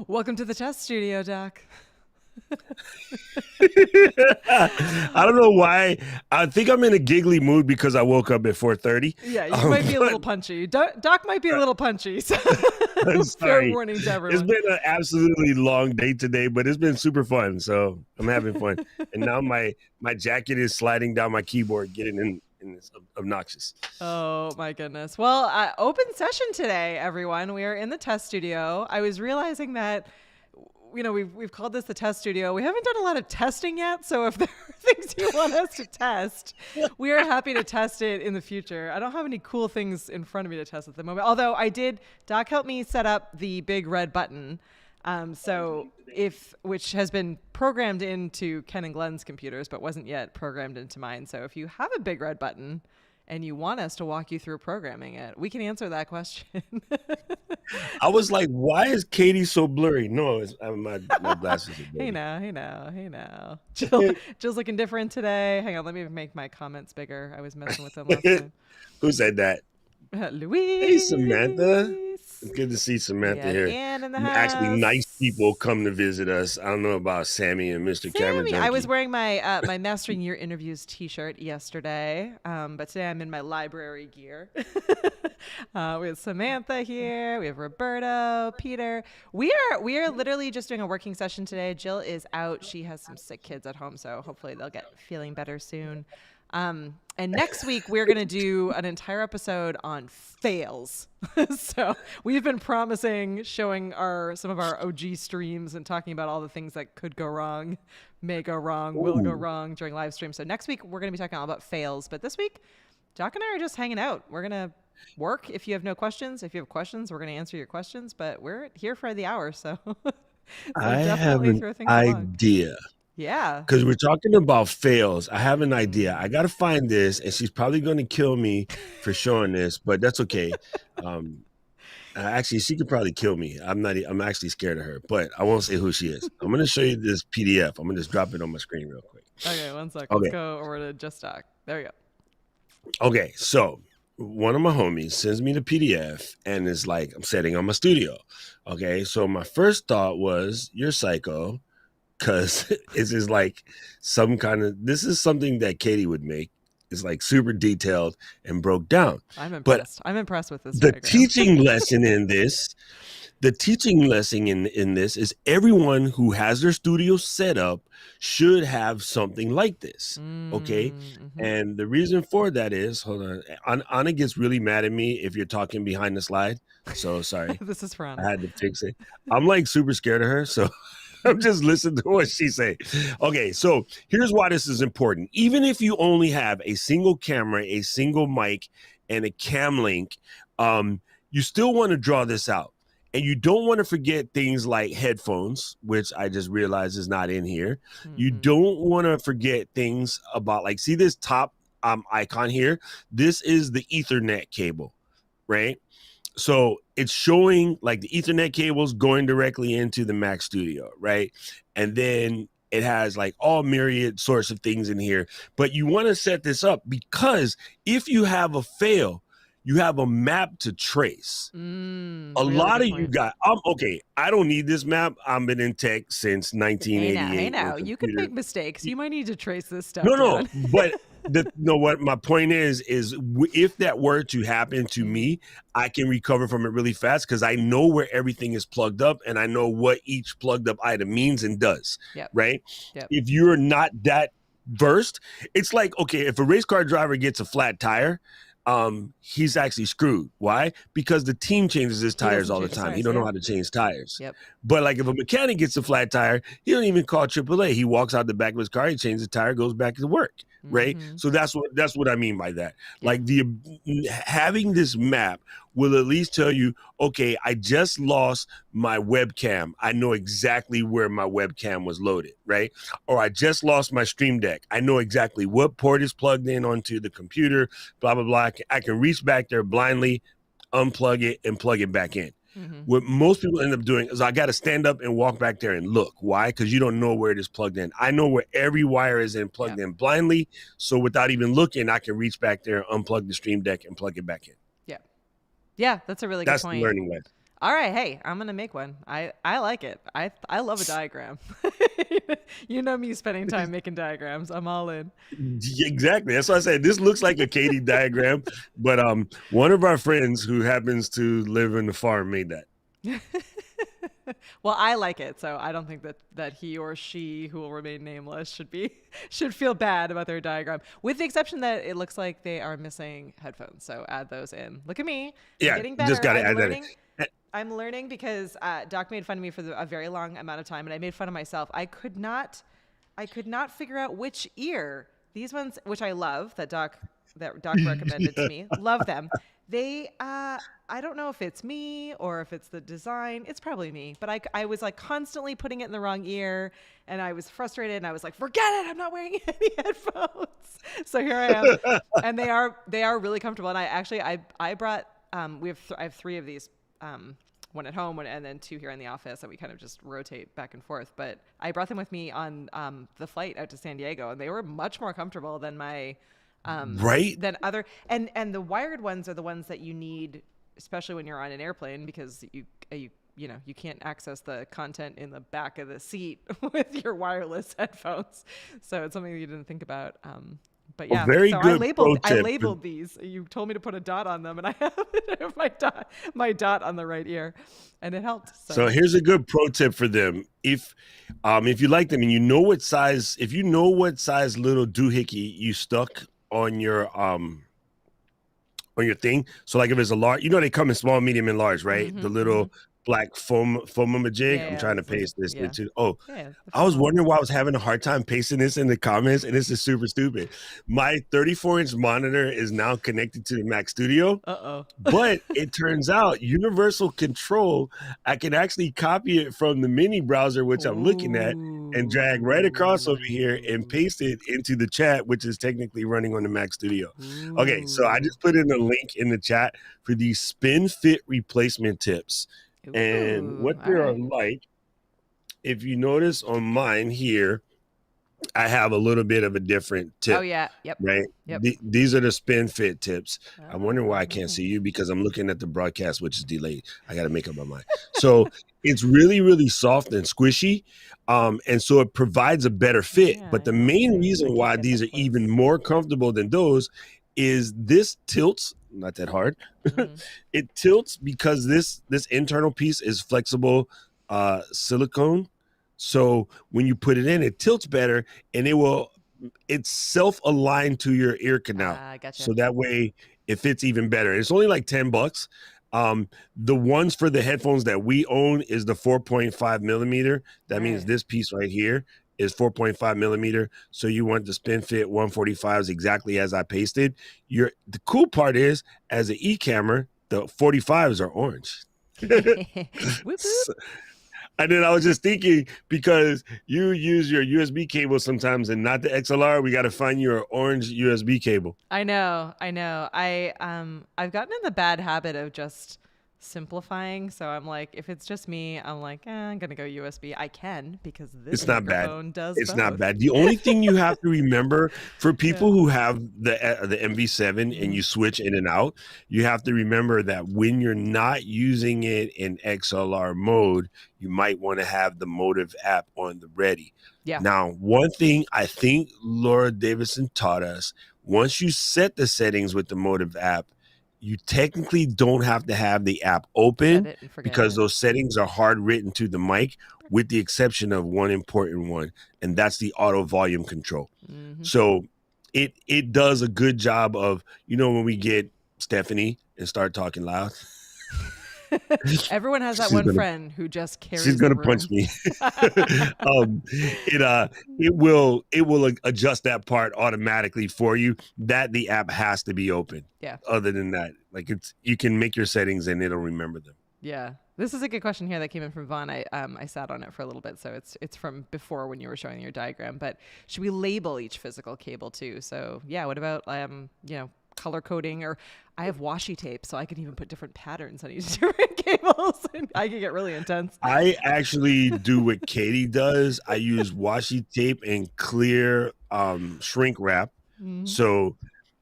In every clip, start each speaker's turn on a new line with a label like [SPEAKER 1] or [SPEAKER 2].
[SPEAKER 1] Welcome to the test studio, Doc.
[SPEAKER 2] I don't know why. I think I'm in a giggly mood because I woke up at 4:30.
[SPEAKER 1] Yeah, you might be a little
[SPEAKER 2] But
[SPEAKER 1] punchy. Doc might be a little punchy. So
[SPEAKER 2] I'm
[SPEAKER 1] fair
[SPEAKER 2] sorry.
[SPEAKER 1] warning to
[SPEAKER 2] It's
[SPEAKER 1] everyone.
[SPEAKER 2] been an absolutely long day today, but it's been super fun. So I'm having fun. And now my jacket is sliding down my keyboard, getting in this obnoxious.
[SPEAKER 1] Oh my goodness. Well, open session today, everyone. We are in the test studio. I was realizing that we've called this the test studio. We haven't done a lot of testing yet, so if there are things you want us to test, we are happy to test it in the future. I don't have any cool things in front of me to test at the moment. Although Doc helped me set up the big red button. Which has been programmed into Ken and Glenn's computers, but wasn't yet programmed into mine. So if you have a big red button and you want us to walk you through programming it, we can answer that question.
[SPEAKER 2] I was like, why is Katie so blurry? No, my glasses are
[SPEAKER 1] Hey
[SPEAKER 2] blurry.
[SPEAKER 1] now. Jill's looking different today. Hang on, let me make my comments bigger. I was messing with them last time.
[SPEAKER 2] Who said that? Hey, Samantha.
[SPEAKER 1] Luis.
[SPEAKER 2] It's good to see
[SPEAKER 1] We
[SPEAKER 2] Samantha
[SPEAKER 1] have
[SPEAKER 2] here.
[SPEAKER 1] Ann in the
[SPEAKER 2] Actually, nice people
[SPEAKER 1] house.
[SPEAKER 2] come to visit us. I don't know about Sammy and Mr. Camera
[SPEAKER 1] Sammy, I was
[SPEAKER 2] Junkie.
[SPEAKER 1] wearing my my Mastering Your Interviews T-shirt yesterday, but today I'm in my library gear. We have Samantha here. We have Roberto, Peter. We are literally just doing a working session today. Jill is out. She has some sick kids at home, so hopefully they'll get feeling better soon. And next week we're going to do an entire episode on fails. So we've been promising showing some of our OG streams and talking about all the things that could go wrong, may go wrong, will go
[SPEAKER 2] Ooh.
[SPEAKER 1] wrong during live stream. So next week we're going to be talking all about fails. But this week, Doc and I are just hanging out. We're going to work. If you have no questions, if you have questions, we're going to answer your questions. But we're here for the hour, so so
[SPEAKER 2] I have
[SPEAKER 1] definitely
[SPEAKER 2] an
[SPEAKER 1] throw things along.
[SPEAKER 2] idea.
[SPEAKER 1] Yeah.
[SPEAKER 2] Because we're talking about fails. I have an idea. I got to find this, and she's probably going to kill me for showing this, but that's okay. Um, Actually, she could probably kill me. I'm actually scared of her, but I won't say who she is. I'm going to show you this PDF. I'm going to just drop it on my screen real quick.
[SPEAKER 1] Okay, one sec. Let's
[SPEAKER 2] Okay.
[SPEAKER 1] go over to Just Doc. There we go.
[SPEAKER 2] Okay. So one of my homies sends me the PDF and is like, I'm setting on my studio. Okay. So my first thought was, you're psycho. Because this is like this is something that Katie would make. It's like super detailed and broke down.
[SPEAKER 1] I'm
[SPEAKER 2] But
[SPEAKER 1] impressed. I'm impressed with this
[SPEAKER 2] the
[SPEAKER 1] diagram.
[SPEAKER 2] teaching lesson in this, is everyone who has their studio set up should have something like this. Okay.
[SPEAKER 1] Mm-hmm.
[SPEAKER 2] And the reason for that is, hold on, Anna gets really mad at me if you're talking behind the slide. So sorry.
[SPEAKER 1] This is for
[SPEAKER 2] I
[SPEAKER 1] Anna.
[SPEAKER 2] had to fix it. I'm like super scared of her. So I'm just listening to what she say. Okay, so here's why this is important. Even if you only have a single camera, a single mic, and a cam link, you still want to draw this out. And you don't want to forget things like headphones, which I just realized is not in here. Mm-hmm. You don't want to forget things about, like, see this top icon here? This is the Ethernet cable, right? So it's showing like the Ethernet cables going directly into the Mac Studio, right? And then it has like all myriad sorts of things in here. But you want to set this up because if you have a fail, you have a map to trace. A
[SPEAKER 1] really
[SPEAKER 2] lot of you guys, okay, I don't need this map. I've been in tech since 1988.
[SPEAKER 1] Hey now, you can make mistakes. You might need to trace this stuff.
[SPEAKER 2] No, but what my point is if that were to happen to me, I can recover from it really fast because I know where everything is plugged up and I know what each plugged up item means and does.
[SPEAKER 1] Yep.
[SPEAKER 2] Right?
[SPEAKER 1] Yep.
[SPEAKER 2] If you're not that versed, it's like, okay, if a race car driver gets a flat tire, he's actually screwed. Why? Because the team changes his tires all the time. He don't know how to change tires.
[SPEAKER 1] Yep.
[SPEAKER 2] But like if a mechanic gets a flat tire, he don't even call AAA. He walks out the back of his car, he changes the tire, goes back to work. Right. Mm-hmm. So that's what I mean by that. Yeah. Like having this map will at least tell you, okay, I just lost my webcam. I know exactly where my webcam was loaded, right? Or I just lost my Stream Deck. I know exactly what port is plugged in onto the computer, blah, blah, blah. I can reach back there blindly, unplug it, and plug it back in. Mm-hmm. What most people end up doing is I got to stand up and walk back there and look. Why? Because you don't know where it is plugged in. I know where every wire is plugged in blindly. So without even looking, I can reach back there, unplug the Stream Deck, and plug it back in.
[SPEAKER 1] Yeah, that's a really good point.
[SPEAKER 2] That's the learning lesson.
[SPEAKER 1] All right, hey, I'm gonna make one. I like it. I love a diagram. You know me spending time making diagrams. I'm all in.
[SPEAKER 2] Exactly. That's why I said this looks like a Katie diagram, but one of our friends who happens to live in the farm made that.
[SPEAKER 1] Well, I like it, so I don't think that he or she, who will remain nameless, should feel bad about their diagram. With the exception that it looks like they are missing headphones, so add those in. Look at me, I'm
[SPEAKER 2] Yeah,
[SPEAKER 1] getting
[SPEAKER 2] just
[SPEAKER 1] better.
[SPEAKER 2] got to
[SPEAKER 1] I'm
[SPEAKER 2] add that in.
[SPEAKER 1] learning. I'm learning because Doc made fun of me for a very long amount of time, and I made fun of myself. I could not figure out which ear these ones, which I love, that Doc recommended to me. Love them. They, I don't know if it's me or if it's the design. It's probably me, but I was like constantly putting it in the wrong ear, and I was frustrated, and I was like, forget it, I'm not wearing any headphones. So here I am, and they are really comfortable. And I brought I have three of these. One at home, and then two here in the office, and we kind of just rotate back and forth. But I brought them with me on the flight out to San Diego, and they were much more comfortable than my
[SPEAKER 2] Right?
[SPEAKER 1] than other. And the wired ones are the ones that you need, especially when you're on an airplane, because you can't access the content in the back of the seat with your wireless headphones. So it's something that you didn't think about. But yeah,
[SPEAKER 2] Very
[SPEAKER 1] so
[SPEAKER 2] good pro
[SPEAKER 1] I
[SPEAKER 2] tip.
[SPEAKER 1] labeled these. You told me to put a dot on them, and I have my dot on the right ear, and it helped.
[SPEAKER 2] So here's a good pro tip for them. If you like them and you know what size, if you know what size little doohickey you stuck on your thing. So like if it's a large, they come in small, medium, and large, right? The little black foam jig. I'm trying to paste this into. Oh, I was wondering why I was having a hard time pasting this in the comments, and this is super stupid. My 34-inch monitor is now connected to the Mac Studio. But it turns out universal control, I can actually copy it from the mini browser, which I'm looking at, and drag right across over here and paste it into the chat, which is technically running on the Mac Studio. Okay, so I just put in a link in the chat for these spin fit replacement tips. And what they are like, if you notice on mine here, I have a little bit of a different tip.
[SPEAKER 1] Oh, yeah. Yep.
[SPEAKER 2] Right.
[SPEAKER 1] Yep.
[SPEAKER 2] These are the spin fit tips. I'm wondering why I can't see you because I'm looking at the broadcast, which is delayed. I got to make up my mind. So it's really, really soft and squishy. And so it provides a better fit. But the main reason why these are even more comfortable than those is this tilts, not that hard. It tilts because this internal piece is flexible silicone. So when you put it in, it tilts better, and it's self-aligned to your ear canal.
[SPEAKER 1] Gotcha.
[SPEAKER 2] So that way it fits even better. It's only like $10. The ones for the headphones that we own is the 4.5 millimeter. That means this piece right here is 4.5 millimeter. So you want the spin fit 145s exactly as I pasted. The cool part is, as an Ecammer, the 45s are orange. And then I was just thinking, because you use your USB cable sometimes and not the XLR, we got to find your orange USB cable.
[SPEAKER 1] I know. I've gotten in the bad habit of just simplifying. So I'm like, if it's just me, I'm like, I'm gonna go USB. I can, because this microphone does.
[SPEAKER 2] It's not bad. The only thing you have to remember for people who have the MV7 and you switch in and out, you have to remember that when you're not using it in XLR mode, you might want to have the Motive app on the ready.
[SPEAKER 1] Yeah.
[SPEAKER 2] Now, one thing I think Laura Davison taught us: once you set the settings with the Motive app, you technically don't have to have the app open because those settings are hard written to the mic, with the exception of one important one, and that's the auto volume control. So it does a good job of, when we get Stephanie and start talking loud.
[SPEAKER 1] Everyone has that one friend who just carries.
[SPEAKER 2] She's gonna punch me. It will adjust that part automatically for you. That the app has to be open.
[SPEAKER 1] Yeah.
[SPEAKER 2] Other than that, you can make your settings and it'll remember them.
[SPEAKER 1] Yeah. This is a good question here that came in from Vaughn. I sat on it for a little bit, so it's from before when you were showing your diagram. But should we label each physical cable too? So yeah, what about color coding? Or I have washi tape, so I can even put different patterns on each different cables, and I can get really intense.
[SPEAKER 2] I actually do what Katie does. I use washi tape and clear shrink wrap. So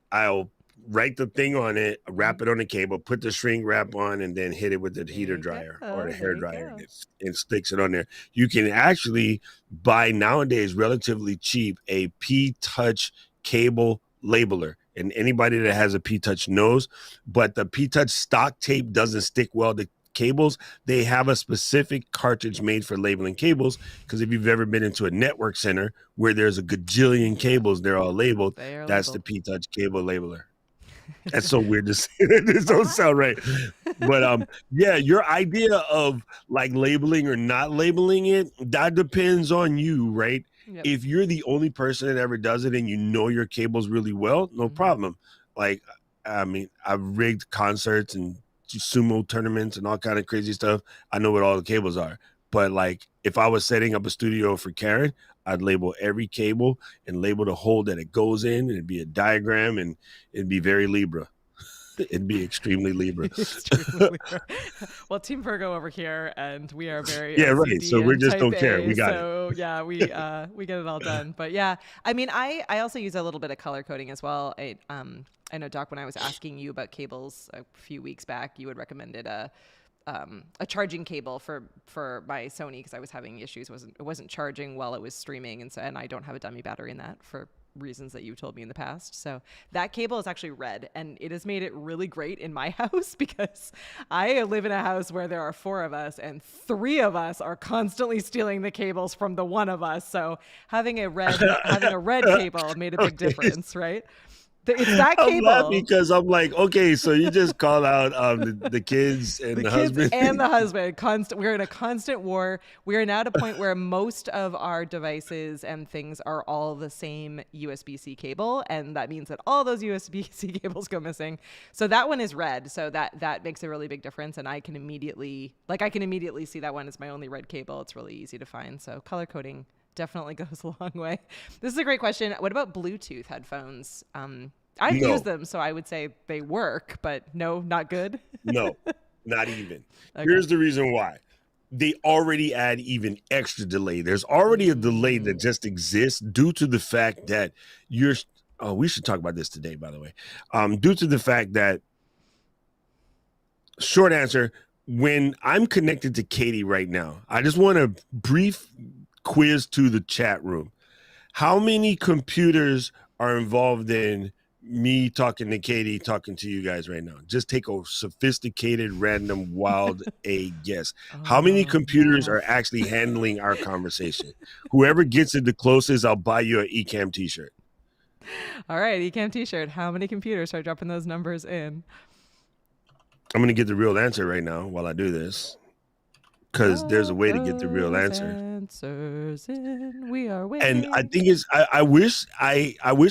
[SPEAKER 2] I'll write the thing on it, wrap it on the cable, put the shrink wrap on, and then hit it with the heater dryer or the hair dryer, and it sticks it on there. You can actually buy nowadays relatively cheap a P-Touch cable labeler. And anybody that has a P-Touch knows, but the P-Touch stock tape doesn't stick well to cables. They have a specific cartridge made for labeling cables, because if you've ever been into a network center where there's a gajillion cables, they're all labeled. That's the P-Touch cable labeler. That's so weird to say. This don't sound right. But yeah, your idea of like labeling or not labeling it, that depends on you, right? Yep. If you're the only person that ever does it and you know your cables really well, no problem. Like, I mean, I've rigged concerts and sumo tournaments and all kind of crazy stuff. I know what all the cables are. But like, if I was setting up a studio for Karen, I'd label every cable and label the hole that it goes in, and it'd be a diagram, and it'd be very Libra. It'd be extremely Libra.
[SPEAKER 1] Well, Team Virgo over here, and we are very
[SPEAKER 2] right. So we just don't care. We got it.
[SPEAKER 1] So yeah, we get it all done. But yeah, I mean, I also use a little bit of color coding as well. I know, Doc, when I was asking you about cables a few weeks back, you had recommended a charging cable for my Sony, because I was having issues. It wasn't charging while it was streaming, and I don't have a dummy battery in that for reasons that you told me in the past. So that cable is actually red, and it has made it really great in my house, because I live in a house where there are 4 of us, and 3 of us are constantly stealing the cables from the one of us. So having a red cable made a big difference, right? It's that cable.
[SPEAKER 2] I'm because I'm like, okay, so you just call out the kids and the husband.
[SPEAKER 1] And the husband. We're in a constant war. We are now at a point where most of our devices and things are all the same USB-C cable, and that means that all those USB-C cables go missing. So that one is red. So that makes a really big difference, and I can immediately see that one is my only red cable. It's really easy to find. So color coding definitely goes a long way. This is a great question. What about Bluetooth headphones? I've used them, so I would say they work, but no, not good.
[SPEAKER 2] No, not even. Okay. Here's the reason why. They already add even extra delay. There's already a delay that just exists due to the fact that we should talk about this today, by the way. Due to the fact that, short answer, when I'm connected to Katie right now, I just want a brief quiz to the chat room. How many computers are involved in me talking to Katie, talking to you guys right now? Just take a sophisticated, random, wild guess. How many computers are actually handling our conversation? Whoever gets it the closest, I'll buy you an Ecam t-shirt.
[SPEAKER 1] All right, Ecam t-shirt. How many computers are dropping those numbers in?
[SPEAKER 2] I'm going to get the real answer right now while I do this, because there's a way to get the real answer.
[SPEAKER 1] We are waiting.
[SPEAKER 2] And I think I wish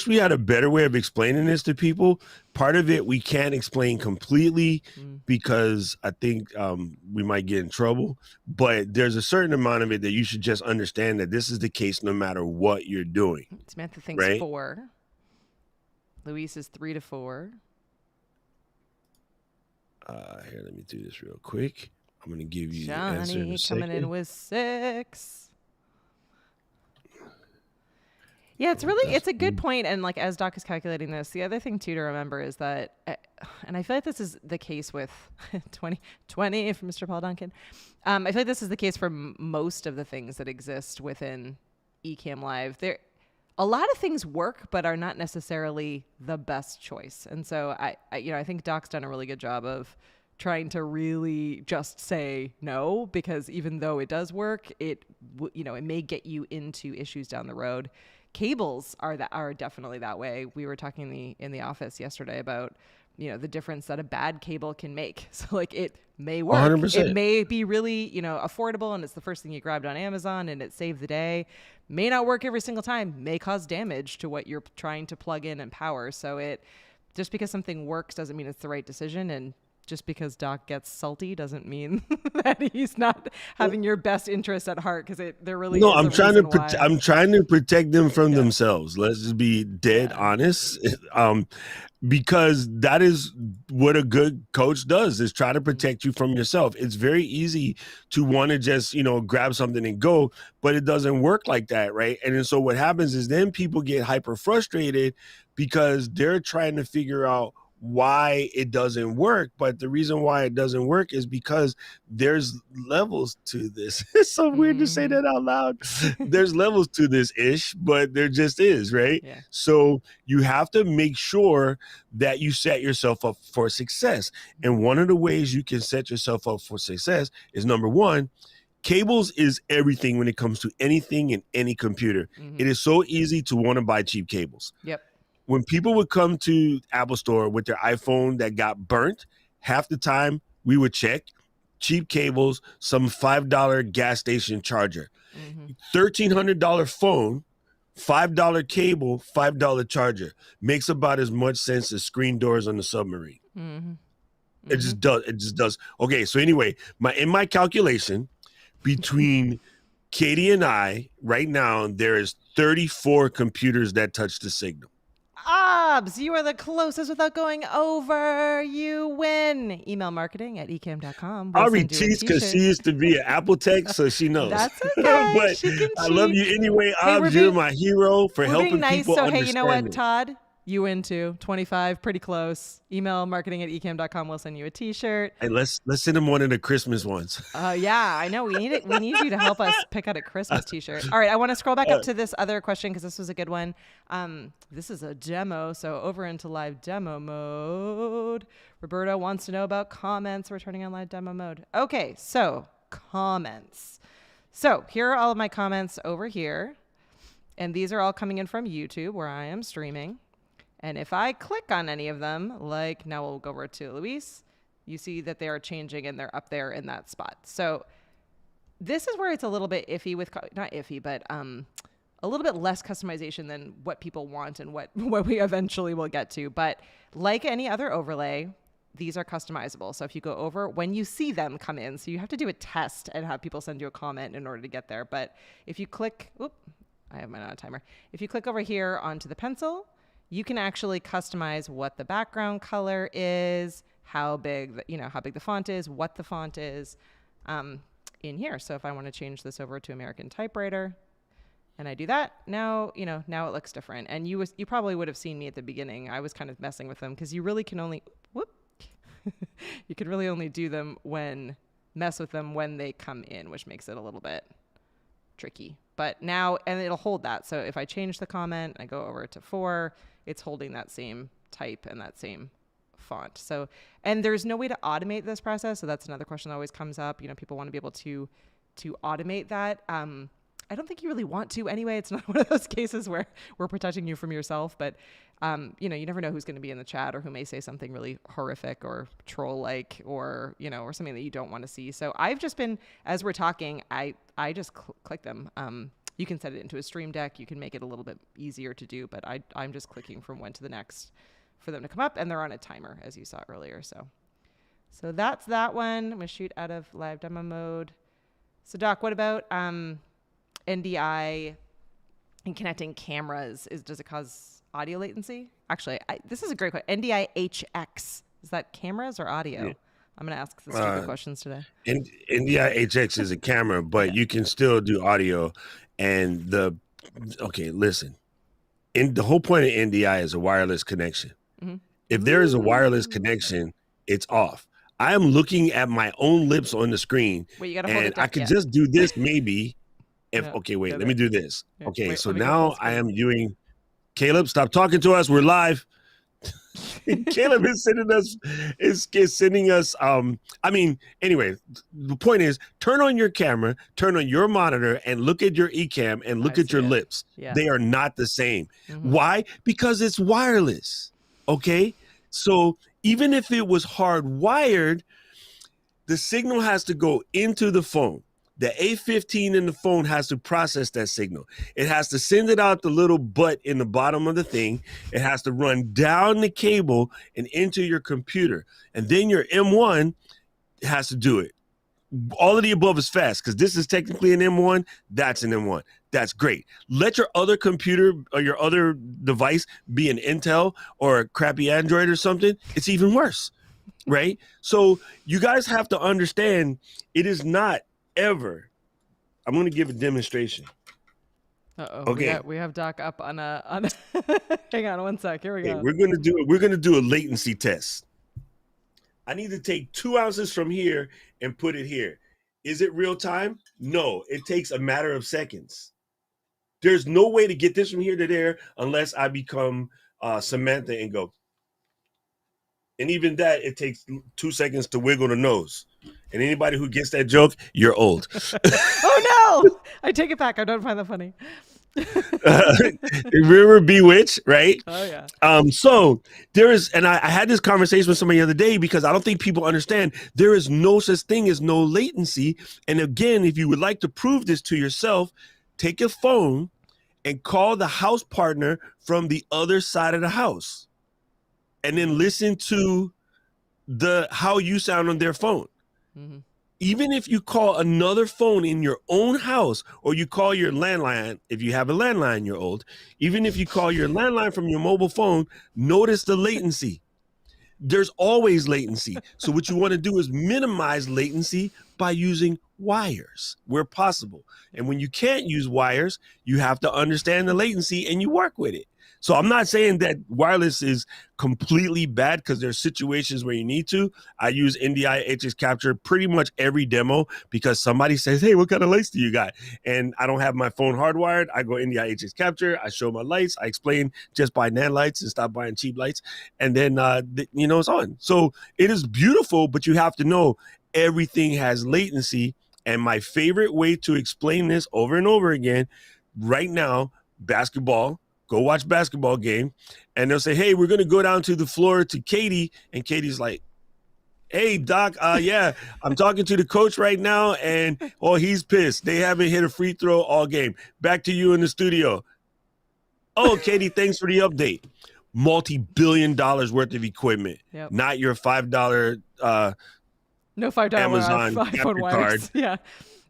[SPEAKER 2] we had a better way of explaining this to people. Part of it we can't explain completely because I think we might get in trouble. But there's a certain amount of it that you should just understand that this is the case no matter what you're doing.
[SPEAKER 1] Samantha thinks right? 4. Luis is 3 to 4.
[SPEAKER 2] Here, let me do this real quick. I'm going to give you
[SPEAKER 1] Johnny
[SPEAKER 2] the answer in a second.
[SPEAKER 1] Coming in with 6. Yeah, it's a good point. And like, as Doc is calculating this, the other thing too to remember is that, and I feel like this is the case with 2020 from Mr. Paul Duncan. I feel like this is the case for most of the things that exist within Ecamm Live. A lot of things work, but are not necessarily the best choice. And so I think Doc's done a really good job of trying to really just say no, because even though it does work, it may get you into issues down the road. Cables are definitely that way. We were talking in the office yesterday about the difference that a bad cable can make. So like, it may work.
[SPEAKER 2] 100%.
[SPEAKER 1] It may be really affordable, and it's the first thing you grabbed on Amazon, and it saved the day. May not work every single time. May cause damage to what you're trying to plug in and power. So just because something works doesn't mean it's the right decision, and just because Doc gets salty doesn't mean that he's not having your best interest at heart, because there really is
[SPEAKER 2] I'm trying to protect them from themselves. Let's just be dead honest. Because that is what a good coach does, is try to protect you from yourself. It's very easy to want to just, grab something and go, but it doesn't work like that, right? And then so what happens is then people get hyper frustrated because they're trying to figure out why it doesn't work. But the reason why it doesn't work is because there's levels to this. It's so weird to say that out loud. There's levels to this ish, but there just is, right?
[SPEAKER 1] Yeah.
[SPEAKER 2] So you have to make sure that you set yourself up for success. And one of the ways you can set yourself up for success is, number one, cables is everything when it comes to anything in any computer. It is so easy to want to buy cheap cables.
[SPEAKER 1] Yep.
[SPEAKER 2] When people would come to Apple Store with their iPhone that got burnt, half the time we would check cheap cables, some $5 gas station charger, $1,300 phone, $5 cable, $5 charger. Makes about as much sense as screen doors on the submarine. It just does. It just does. Okay, so anyway, in my calculation, between Katie and I, right now, there is 34 computers that touch the signal.
[SPEAKER 1] Obs, you are the closest without going over. You win. Email marketing at ecam.com.
[SPEAKER 2] Ari cheats because she used to be an Apple tech, so she knows.
[SPEAKER 1] That's okay.
[SPEAKER 2] But
[SPEAKER 1] she can
[SPEAKER 2] I
[SPEAKER 1] cheat.
[SPEAKER 2] love you anyway. Obs, you're my hero for helping
[SPEAKER 1] nice,
[SPEAKER 2] people
[SPEAKER 1] so
[SPEAKER 2] understand.
[SPEAKER 1] Hey, you know what, Todd? You win too. 25, pretty close. Email marketing at ecam.com. We'll send you a t-shirt.
[SPEAKER 2] Hey, let's send them one of the Christmas ones.
[SPEAKER 1] Yeah, I know. We need it. We need you to help us pick out a Christmas t-shirt. All right, I want to scroll back up to this other question because this was a good one. This is a demo, so over into live demo mode. Roberto wants to know about comments. We're turning on live demo mode. Okay, so comments. So here are all of my comments over here. And these are all coming in from YouTube where I am streaming. And if I click on any of them, like now we'll go over to Luis, you see that they are changing and they're up there in that spot. So this is where it's a little bit iffy with, not iffy, but a little bit less customization than what people want and what we eventually will get to. But like any other overlay, these are customizable. So if you go over, when you see them come in, so you have to do a test and have people send you a comment in order to get there. But if you click, I have mine on a timer. If you click over here onto the pencil, you can actually customize what the background color is, how big the font is, what the font is in here. So if I want to change this over to American Typewriter and I do that, now it looks different. And you probably would have seen me at the beginning. I was kind of messing with them because you really can only, you can really only do them mess with them when they come in, which makes it a little bit tricky. But now, and it'll hold that. So if I change the comment, I go over to 4, it's holding that same type and that same font. So, and there's no way to automate this process. So that's another question that always comes up. People want to be able to automate that. I don't think you really want to anyway. It's not one of those cases where we're protecting you from yourself, but you never know who's going to be in the chat or who may say something really horrific or troll-like or something that you don't want to see. So I've just been, as we're talking, I just click them. You can set it into a stream deck. You can make it a little bit easier to do, but I'm just clicking from one to the next for them to come up, and they're on a timer, as you saw earlier. So that's that one. I'm going to shoot out of live demo mode. So Doc, what about NDI and connecting cameras? Does it cause audio latency? Actually, this is a great question. NDI HX, is that cameras or audio? Yeah. I'm going to ask the stupid questions today.
[SPEAKER 2] NDI HX is a camera, but you can still do audio. And listen, the whole point of NDI is a wireless connection. If there is a wireless connection, it's off. I am looking at my own lips on the screen.
[SPEAKER 1] Wait, you got to hold it down.
[SPEAKER 2] I could just do this maybe. Let me do this. Yeah. Okay, wait, so now I am doing. Caleb, stop talking to us. We're live. Caleb is sending us. Anyway, the point is, turn on your camera, turn on your monitor, and look at your Ecam and look at your lips. Yeah. They are not the same. Why? Because it's wireless. Okay, so even if it was hardwired, the signal has to go into the phone. The A15 in the phone has to process that signal. It has to send it out the little butt in the bottom of the thing. It has to run down the cable and into your computer. And then your M1 has to do it. All of the above is fast because this is technically an M1. That's an M1. That's great. Let your other computer or your other device be an Intel or a crappy Android or something. It's even worse, right? So you guys have to understand it is not ever. I'm going to give a demonstration.
[SPEAKER 1] Uh-oh.
[SPEAKER 2] Okay.
[SPEAKER 1] We have Doc up on a hang on one sec. Here we
[SPEAKER 2] Okay,
[SPEAKER 1] go.
[SPEAKER 2] we're gonna do a latency test. I need to take 2 ounces from here and put it here. Is it real time? No, it takes a matter of seconds. There's no way to get this from here to there unless I become Samantha and go. And even that, it takes 2 seconds to wiggle the nose. And anybody who gets that joke, you're old.
[SPEAKER 1] Oh no! I take it back. I don't find that funny.
[SPEAKER 2] Remember Bewitched, right?
[SPEAKER 1] Oh yeah.
[SPEAKER 2] So there is, and I had this conversation with somebody the other day because I don't think people understand there is no such thing as no latency. And again, if you would like to prove this to yourself, take a phone and call the house partner from the other side of the house, and then listen to how you sound on their phone. Mm-hmm. Even if you call another phone in your own house, or you call your landline, if you have a landline, you're old. Even if you call your landline from your mobile phone, notice the latency. There's always latency. So what you want to do is minimize latency by using wires where possible. And when you can't use wires, you have to understand the latency and you work with it. So I'm not saying that wireless is completely bad, because there's situations where you need to. I use NDI HX Capture pretty much every demo because somebody says, hey, what kind of lights do you got? And I don't have my phone hardwired. I go NDI HX Capture. I show my lights. I explain just buy NAND lights and stop buying cheap lights. And then, it's on. So it is beautiful, but you have to know everything has latency. And my favorite way to explain this over and over again, right now, basketball. Go watch basketball game, and they'll say, hey, we're going to go down to the floor to Katie. And Katie's like, hey, Doc, yeah, I'm talking to the coach right now, and, he's pissed. They haven't hit a free throw all game. Back to you in the studio. Oh, Katie, thanks for the update. Multi-billion-dollars worth of equipment, not your $5
[SPEAKER 1] no $5
[SPEAKER 2] Amazon
[SPEAKER 1] iPhone
[SPEAKER 2] card.
[SPEAKER 1] Yeah.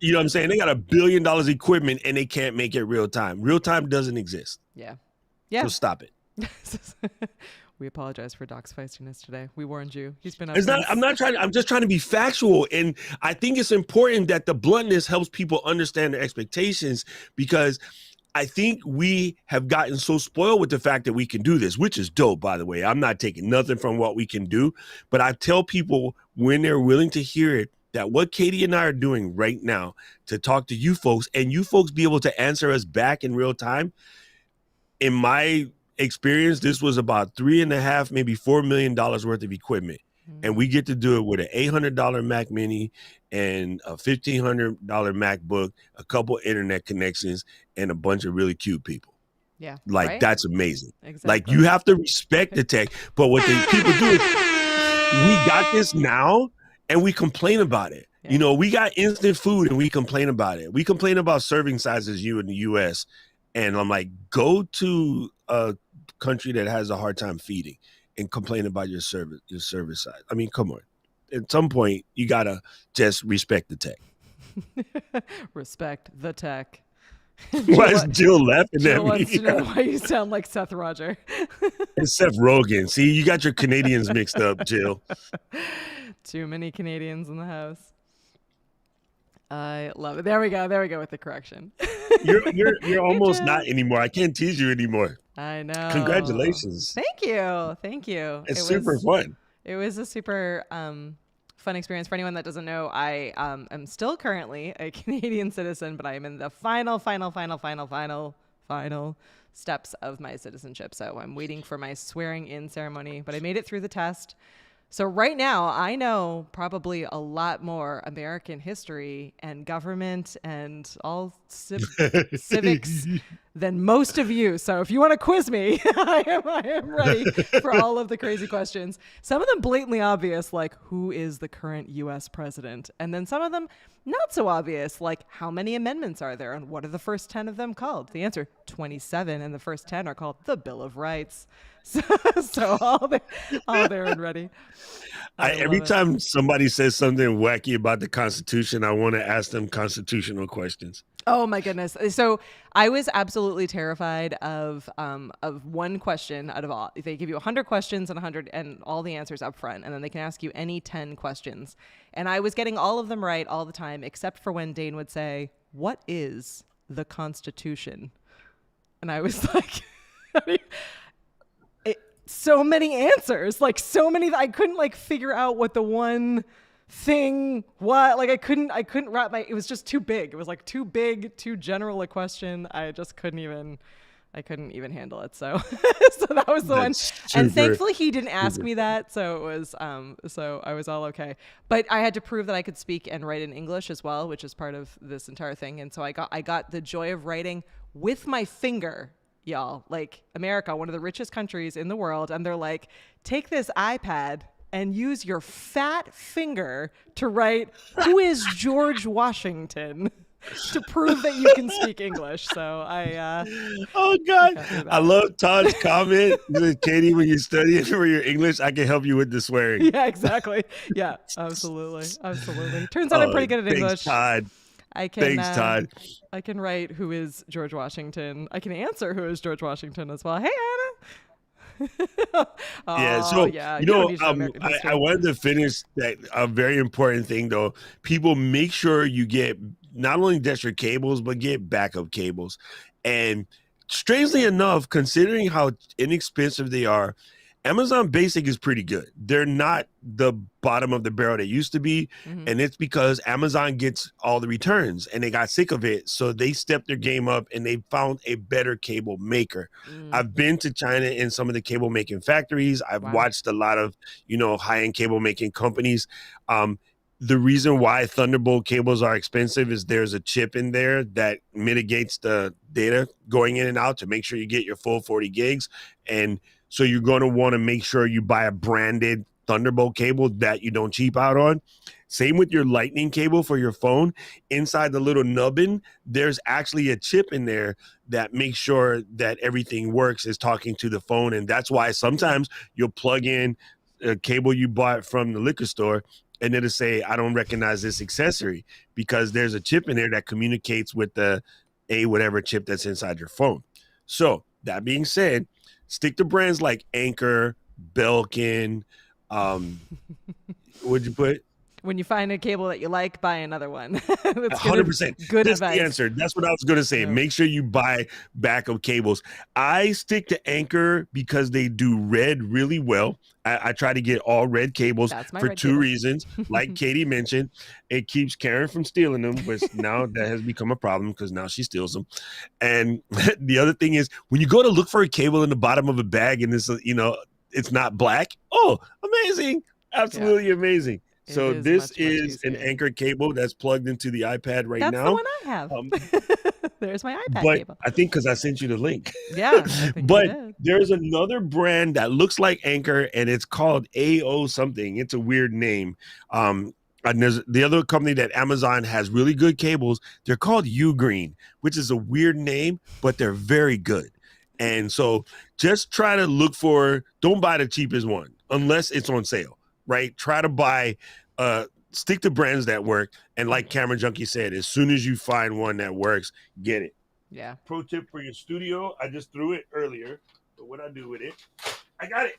[SPEAKER 2] You know what I'm saying? They got $1 billion equipment, and they can't make it real time. Real time doesn't exist.
[SPEAKER 1] Yeah.
[SPEAKER 2] So stop it.
[SPEAKER 1] We apologize for Doc's feistiness today. We warned you. He's been up.
[SPEAKER 2] I'm just trying to be factual. And I think it's important that the bluntness helps people understand their expectations, because I think we have gotten so spoiled with the fact that we can do this, which is dope, by the way. I'm not taking nothing from what we can do, but I tell people when they're willing to hear it, that what Katie and I are doing right now to talk to you folks, and you folks be able to answer us back in real time. In my experience, this was about $3.5, maybe $4 million worth of equipment. Mm-hmm. And we get to do it with an $800 Mac Mini and a $1,500 MacBook, a couple internet connections, and a bunch of really cute people.
[SPEAKER 1] Yeah.
[SPEAKER 2] That's amazing.
[SPEAKER 1] Exactly.
[SPEAKER 2] Like, you have to respect the tech. But what the people do is, we got this now, and we complain about it. Yeah. We got instant food and we complain about it. We complain about serving sizes in the US. And I'm like, go to a country that has a hard time feeding and complain about your service size. I mean, come on. At some point, you got to just respect the tech.
[SPEAKER 1] Respect the tech.
[SPEAKER 2] Why is Jill laughing
[SPEAKER 1] Jill
[SPEAKER 2] at me?
[SPEAKER 1] wants to know why you sound like Seth Roger.
[SPEAKER 2] It's Seth Rogen. See, you got your Canadians mixed up, Jill.
[SPEAKER 1] Too many Canadians in the house. I love it. There we go with the correction.
[SPEAKER 2] You're almost not anymore. I can't tease you anymore.
[SPEAKER 1] I know.
[SPEAKER 2] Congratulations.
[SPEAKER 1] Thank you.
[SPEAKER 2] It's super fun.
[SPEAKER 1] It was a super fun experience. For anyone that doesn't know, I am still currently a Canadian citizen, but I am in the final steps of my citizenship. So I'm waiting for my swearing in ceremony, but I made it through the test. So right now, I know probably a lot more American history and government and all civics than most of you. So if you want to quiz me, I am ready for all of the crazy questions. Some of them blatantly obvious, like who is the current U.S. president? And then some of them not so obvious, like how many amendments are there and what are the first 10 of them called? The answer, 27, and the first 10 are called the Bill of Rights. So all there and ready.
[SPEAKER 2] Every time somebody says something wacky about the Constitution, I want to ask them constitutional questions.
[SPEAKER 1] Oh my goodness! So I was absolutely terrified of one question out of all. They give you 100 questions and all the answers up front, and then they can ask you any 10 questions. And I was getting all of them right all the time, except for when Dane would say, "What is the Constitution?" And I was like, so many answers, like so many, I couldn't like figure out what the one thing what, like I couldn't wrap my, it was just too big. It was like too big, too general a question. I couldn't even handle it. So so that was the one. And thankfully he didn't ask me that. So it was so I was all okay. But I had to prove that I could speak and write in English as well, which is part of this entire thing. And so I got the joy of writing with my finger, y'all. Like America, one of the richest countries in the world, and they're like, take this iPad and use your fat finger to write, "Who is George Washington?" to prove that you can speak English. So
[SPEAKER 2] oh God, I love Todd's comment. Katie, when you're studying for your English, I can help you with the swearing.
[SPEAKER 1] Yeah, exactly. Yeah, absolutely. Turns out I'm pretty good at English.
[SPEAKER 2] Todd. Thanks, Todd.
[SPEAKER 1] I can write "Who is George Washington." I can answer "Who is George Washington" as well. Hey, Anna.
[SPEAKER 2] Yeah, so I wanted to finish that a very important thing though. People, make sure you get not only just your cables, but get backup cables. And strangely enough, considering how inexpensive they are, Amazon Basic is pretty good. They're not the bottom of the barrel they used to be. Mm-hmm. And it's because Amazon gets all the returns and they got sick of it. So they stepped their game up and they found a better cable maker. I've been to China in some of the cable making factories. I've watched a lot of, high-end cable making companies. The reason why Thunderbolt cables are expensive is there's a chip in there that mitigates the data going in and out to make sure you get your full 40 gigs. And so you're going to want to make sure you buy a branded Thunderbolt cable that you don't cheap out on. Same with your Lightning cable for your phone. Inside the little nubbin, there's actually a chip in there that makes sure that everything works, is talking to the phone. And that's why sometimes you'll plug in a cable you bought from the liquor store and it'll say, "I don't recognize this accessory," because there's a chip in there that communicates with the whatever chip that's inside your phone. So that being said, stick to brands like Anchor, Belkin. What'd you put?
[SPEAKER 1] When you find a cable that you like, buy another one.
[SPEAKER 2] 100%.
[SPEAKER 1] Good
[SPEAKER 2] That's
[SPEAKER 1] advice.
[SPEAKER 2] the answer. That's what I was going to say. Yeah. Make sure you buy backup cables. I stick to Anchor because they do red really well. I try to get all red cables for two reasons. Like Katie mentioned, it keeps Karen from stealing them, which now that has become a problem because now she steals them. And the other thing is, when you go to look for a cable in the bottom of a bag and it's not black. Oh, amazing. Absolutely amazing. So this is an Anchor cable that's plugged into the iPad now.
[SPEAKER 1] That's the one I have. There's my iPad cable.
[SPEAKER 2] I think because I sent you the link.
[SPEAKER 1] Yeah.
[SPEAKER 2] But there's another brand that looks like Anchor, and it's called AO something. It's a weird name. And there's the other company that Amazon has really good cables. They're called Ugreen, which is a weird name, but they're very good. And so just try to look don't buy the cheapest one unless it's on sale. Right? Try to buy, stick to brands that work. And like Camera Junkie said, as soon as you find one that works, get it.
[SPEAKER 1] Yeah.
[SPEAKER 2] Pro tip for your studio. I just threw it earlier. But what I do with it, I got it.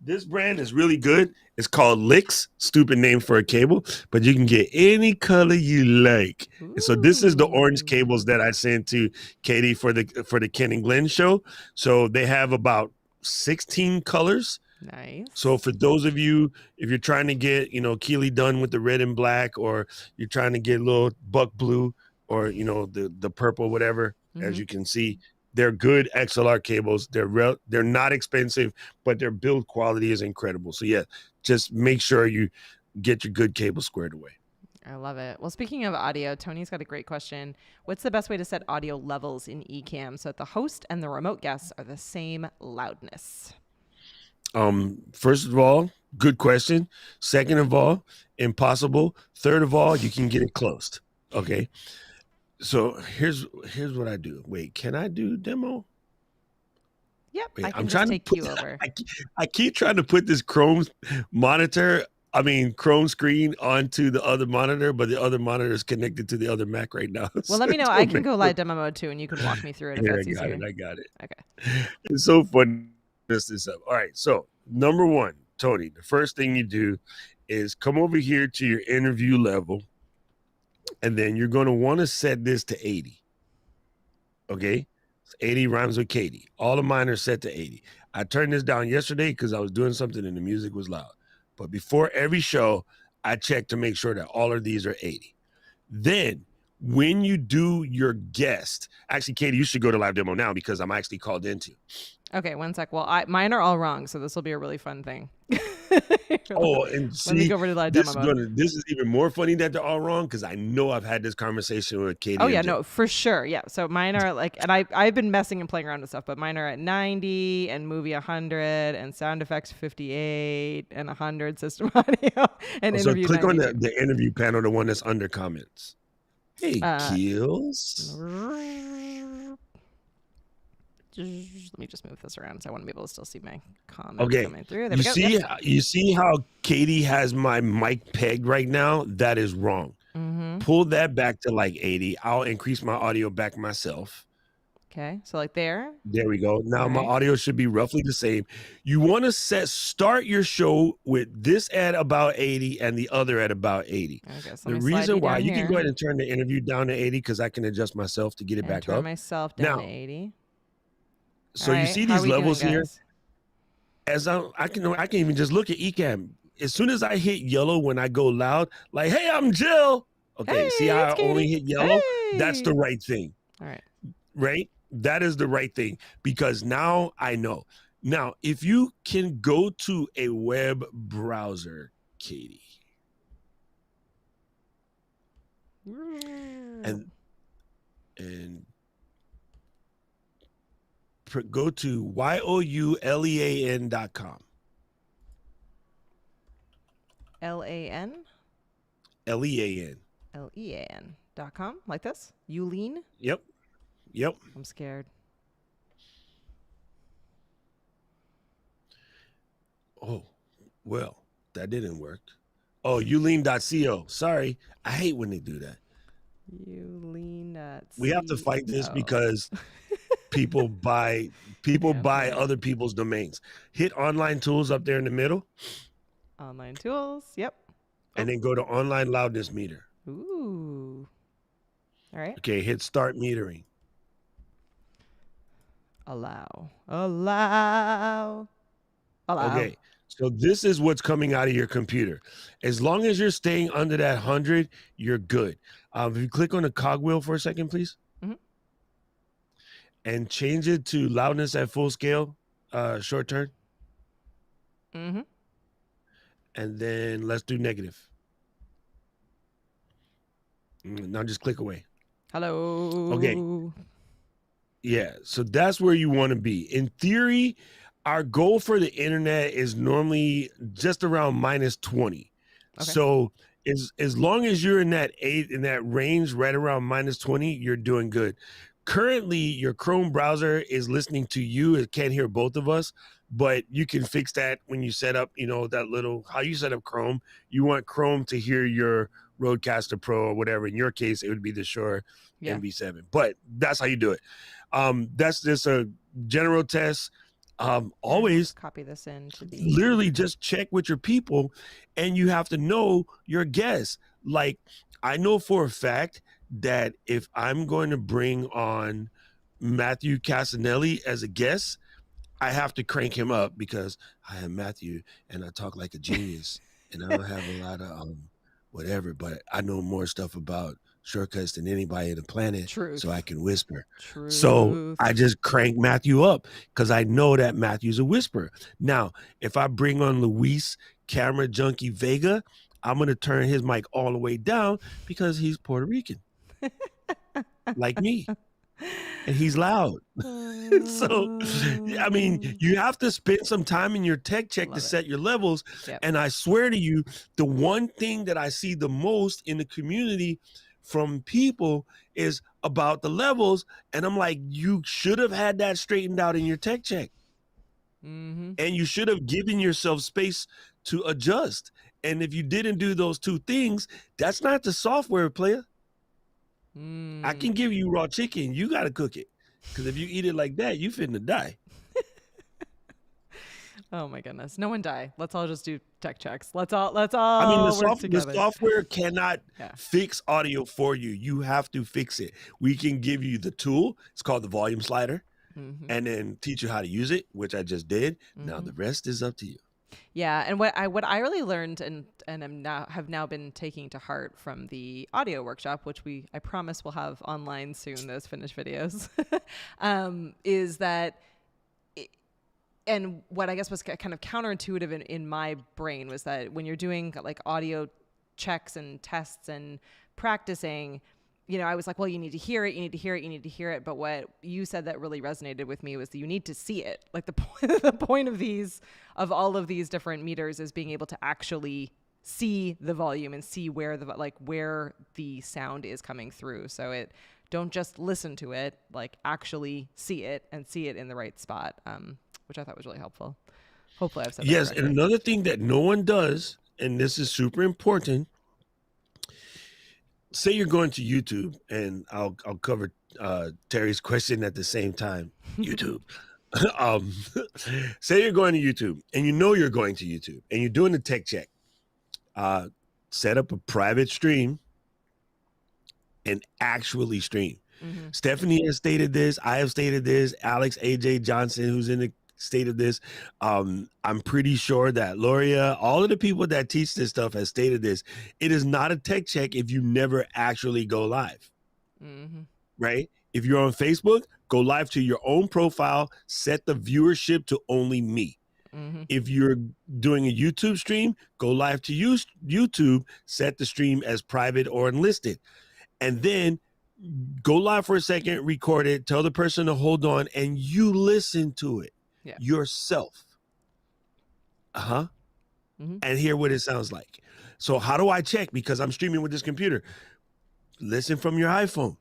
[SPEAKER 2] This brand is really good. It's called Licks. Stupid name for a cable, but you can get any color you like. And so this is the orange cables that I sent to Katie for the Ken and Glenn show. So they have about 16 colors.
[SPEAKER 1] Nice.
[SPEAKER 2] So for those of you, if you're trying to get, Keely done with the red and black, or you're trying to get a little buck blue, or, the purple, whatever, as you can see, they're good XLR cables. They're not expensive, but their build quality is incredible. So yeah, just make sure you get your good cable squared away.
[SPEAKER 1] I love it. Well, speaking of audio, Tony's got a great question. What's the best way to set audio levels in Ecamm so that the host and the remote guests are the same loudness?
[SPEAKER 2] First of all, good question. Second of all, impossible. Third of all, you can get it closed. Okay. So here's what I do. Wait, can I do demo?
[SPEAKER 1] Yep.
[SPEAKER 2] Wait,
[SPEAKER 1] I can just take you over.
[SPEAKER 2] I keep trying to put this Chrome screen onto the other monitor, but the other monitor is connected to the other Mac right now.
[SPEAKER 1] Well, let me know. I can go live demo mode too, and you can walk me through it if that's easier.
[SPEAKER 2] I got it.
[SPEAKER 1] Okay.
[SPEAKER 2] It's so fun. This up. All right. So number one, Tony, the first thing you do is come over here to your interview level, and then you're going to want to set this to 80. Okay. 80 rhymes with Katie. All of mine are set to 80. I turned this down yesterday because I was doing something and the music was loud. But before every show, I check to make sure that all of these are 80. Then when you do your guest, actually, Katie, you should go to live demo now because I'm actually called into.
[SPEAKER 1] Okay, one sec. Well, mine are all wrong, so this will be a really fun thing.
[SPEAKER 2] Oh, and see,
[SPEAKER 1] let me go over to live
[SPEAKER 2] this
[SPEAKER 1] demo mode.
[SPEAKER 2] this is even more funny that they're all wrong because I know I've had this conversation with Katie.
[SPEAKER 1] Oh yeah, no, for sure. Yeah, so mine are like, and I've been messing and playing around with stuff, but mine are at 90 and movie 100 and sound effects 58 and 100 system audio and
[SPEAKER 2] so
[SPEAKER 1] interview.
[SPEAKER 2] click
[SPEAKER 1] 92.
[SPEAKER 2] on the interview panel, the one that's under comments. Hey, Keels.
[SPEAKER 1] Let me just move this around so I want to be able to still see my comments coming through. There
[SPEAKER 2] you
[SPEAKER 1] we go.
[SPEAKER 2] see,
[SPEAKER 1] Yep.
[SPEAKER 2] You see how Katie has my mic pegged right now? That is wrong.
[SPEAKER 1] Mm-hmm.
[SPEAKER 2] Pull that back to like 80. I'll increase my audio back myself.
[SPEAKER 1] Okay, so like there.
[SPEAKER 2] There we go. Now my audio should be roughly the same. You want to start your show with this at about 80 and the other at about 80.
[SPEAKER 1] Okay, so
[SPEAKER 2] the reason why you can go ahead and turn the interview down to 80 because I can adjust myself to get it back
[SPEAKER 1] turn
[SPEAKER 2] up.
[SPEAKER 1] myself down to 80.
[SPEAKER 2] So you see these levels here. As I can even just look at Ecam. As soon as I hit yellow when I go loud, like, hey, I'm Jill. Okay, see how I only hit yellow? Hey. That's the right thing.
[SPEAKER 1] All right.
[SPEAKER 2] Right? That is the right thing because now I know. Now, if you can go to a web browser, Katie, and go to youlean.com.
[SPEAKER 1] LAN?
[SPEAKER 2] LEAN.
[SPEAKER 1] LEAN.com, like this? Ulean?
[SPEAKER 2] Yep.
[SPEAKER 1] I'm scared.
[SPEAKER 2] Oh, well, that didn't work. Oh, ulean.co. Sorry. I hate when they do that.
[SPEAKER 1] Ulean.co.
[SPEAKER 2] We have to fight this because people buy other people's domains. Hit online tools up there in the middle.
[SPEAKER 1] Online tools. Yep.
[SPEAKER 2] And then go to online loudness meter.
[SPEAKER 1] Ooh. All right.
[SPEAKER 2] Okay, hit start metering.
[SPEAKER 1] Allow.
[SPEAKER 2] Okay, so this is what's coming out of your computer. As long as you're staying under that 100, you're good. If you click on the cogwheel for a second, please.
[SPEAKER 1] Mm-hmm.
[SPEAKER 2] And change it to loudness at full scale, short turn.
[SPEAKER 1] Mm-hmm.
[SPEAKER 2] And then let's do negative. Now just click away.
[SPEAKER 1] Hello.
[SPEAKER 2] Okay. Yeah, so that's where you want to be. In theory, our goal for the internet is normally just around -20. Okay. So as long as you're in that range, right around -20, you're doing good. Currently, your Chrome browser is listening to you. It can't hear both of us, but you can fix that when you set up, that little, how you set up Chrome. You want Chrome to hear your Rodecaster Pro or whatever. In your case, it would be the Shure MV7, but that's how you do it. That's just a general test. Always
[SPEAKER 1] copy this into the
[SPEAKER 2] literally just check with your people, and you have to know your guests. Like, I know for a fact that if I'm going to bring on Matthew Casanelli as a guest, I have to crank him up because I am Matthew and I talk like a genius and I don't have a lot of whatever, but I know more stuff about shortcuts than anybody on the planet.
[SPEAKER 1] Truth.
[SPEAKER 2] So I can whisper.
[SPEAKER 1] Truth.
[SPEAKER 2] So I just crank Matthew up because I know that Matthew's a whisperer. Now, if I bring on Luis Camera Junkie Vega, I'm going to turn his mic all the way down because he's Puerto Rican, like me. And he's loud. So, I mean, you have to spend some time in your tech check to set your levels. Yep. And I swear to you, the one thing that I see the most in the community from people is about the levels. And I'm like, you should have had that straightened out in your tech check.
[SPEAKER 1] Mm-hmm.
[SPEAKER 2] And you should have given yourself space to adjust. And if you didn't do those two things, that's not the software, player. I can give you raw chicken. You got to cook it. Because if you eat it like that, you finna die.
[SPEAKER 1] Oh my goodness. No one die. Let's all just do tech checks. Let's all
[SPEAKER 2] I mean,
[SPEAKER 1] work
[SPEAKER 2] the
[SPEAKER 1] together.
[SPEAKER 2] software cannot
[SPEAKER 1] Yeah.
[SPEAKER 2] fix audio for you. You have to fix it. We can give you the tool. It's called the volume slider, and then teach you how to use it, which I just did. Now the rest is up to you.
[SPEAKER 1] Yeah, and what I really learned and have now been taking to heart from the audio workshop, which I promise we'll have online soon, those finished videos, is that. And what I guess was kind of counterintuitive in my brain was that when you're doing like audio checks and tests and practicing, I was like, well, you need to hear it, you need to hear it, you need to hear it. But what you said that really resonated with me was that you need to see it. Like the point of all of these different meters is being able to actually see the volume and see where the sound is coming through. So don't just listen to it, like actually see it and see it in the right spot. Which I thought was really helpful. Hopefully I've said that correctly.
[SPEAKER 2] And another thing that no one does, and this is super important, say you're going to YouTube, and I'll cover Terry's question at the same time. YouTube. Say you're going to YouTube, and you're going to YouTube, and you're doing the tech check. Set up a private stream and actually stream. Stephanie has stated this. I have stated this. Alex AJ Johnson, who's in the stated this. I'm pretty sure that Loria, all of the people that teach this stuff has stated this. It is not a tech check if you never actually go live, right? If you're on Facebook, go live to your own profile, set the viewership to only me. If you're doing a YouTube stream, go live to YouTube, set the stream as private or unlisted, and then go live for a second, record it, tell the person to hold on, and you listen to it yourself. And hear what it sounds like. So how do I check? Because I'm streaming with this computer. Listen from your iPhone.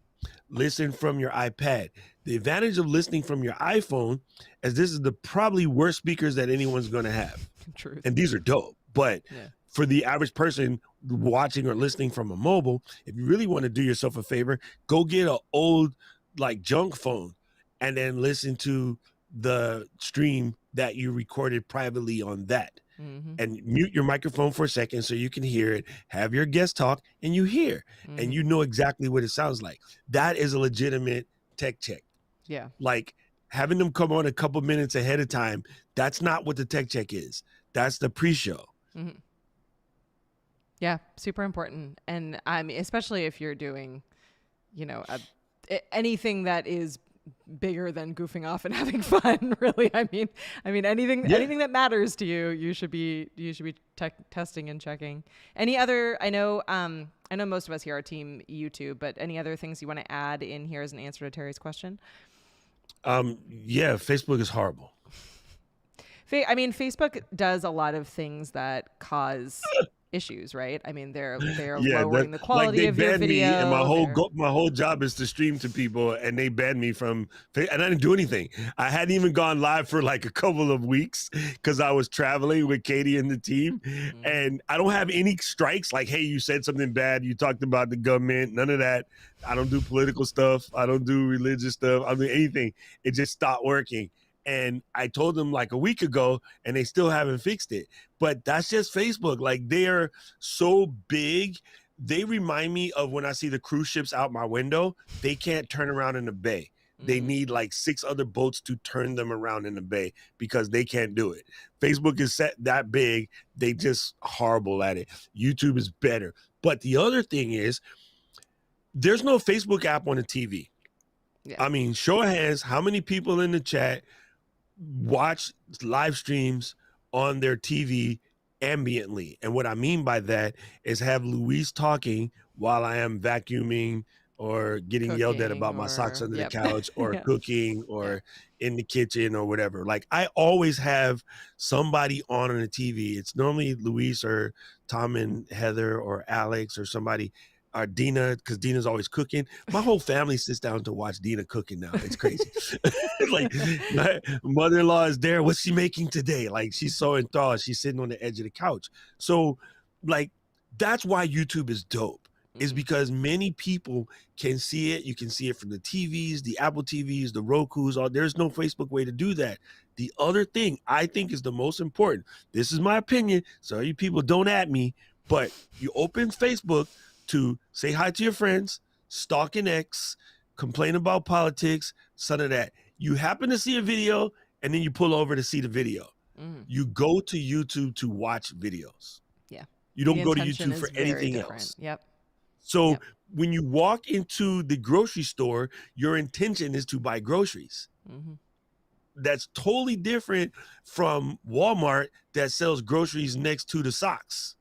[SPEAKER 2] Listen from your iPad. The advantage of listening from your iPhone is this is the probably worst speakers that anyone's going to have.
[SPEAKER 1] Truth.
[SPEAKER 2] And these are dope. But for the average person watching or listening from a mobile, if you really want to do yourself a favor, go get an old like junk phone and then listen to the stream that you recorded privately on that. And mute your microphone for a second so you can hear it, have your guest talk, and you hear, and you know exactly what it sounds like. That is a legitimate tech check.
[SPEAKER 1] Yeah.
[SPEAKER 2] Like having them come on a couple minutes ahead of time, that's not what the tech check is. That's the pre-show.
[SPEAKER 1] Yeah, super important. And especially if you're doing, anything that is bigger than goofing off and having fun, really. I mean anything that matters to you, you should be testing and checking. Any other, I know most of us here are team YouTube, but any other things you want to add in here as an answer to Terry's question?
[SPEAKER 2] Facebook is horrible.
[SPEAKER 1] Facebook does a lot of things that cause issues, right? I mean, they're lowering the quality of your video.
[SPEAKER 2] Me, and my whole job is to stream to people, and they banned me from. And I didn't do anything. I hadn't even gone live for like a couple of weeks because I was traveling with Katie and the team, and I don't have any strikes. Like, hey, you said something bad. You talked about the government. None of that. I don't do political stuff. I don't do religious stuff. I don't do anything. It just stopped working. And I told them like a week ago, and they still haven't fixed it. But that's just Facebook. Like, they are so big. They remind me of when I see the cruise ships out my window. They can't turn around in the bay. They need like 6 other boats to turn them around in the bay because they can't do it. Facebook is set that big. They just horrible at it. YouTube is better. But the other thing is, there's no Facebook app on the TV. Yeah. I mean, show of hands, how many people in the chat watch live streams on their TV ambiently? And what I mean by that is have Luis talking while I am vacuuming or getting yelled at about my socks under the couch or cooking or in the kitchen or whatever. Like, I always have somebody on the TV. It's normally Luis or Tom and Heather or Alex or somebody. Or Dina, because Dina's always cooking. My whole family sits down to watch Dina cooking now. It's crazy. Like, my mother-in-law is there. What's she making today? Like, she's so enthralled. She's sitting on the edge of the couch. So, like, that's why YouTube is dope. is because many people can see it. You can see it from the TVs, the Apple TVs, the Rokus. There's no Facebook way to do that. The other thing I think is the most important, this is my opinion, so you people don't at me, but you open Facebook to say hi to your friends, stalk an ex, complain about politics, some of that. You happen to see a video, and then you pull over to see the video. You go to YouTube to watch videos.
[SPEAKER 1] Yeah.
[SPEAKER 2] You don't go to YouTube for anything else.
[SPEAKER 1] Yep.
[SPEAKER 2] So when you walk into the grocery store, your intention is to buy groceries. That's totally different from Walmart that sells groceries next to the socks.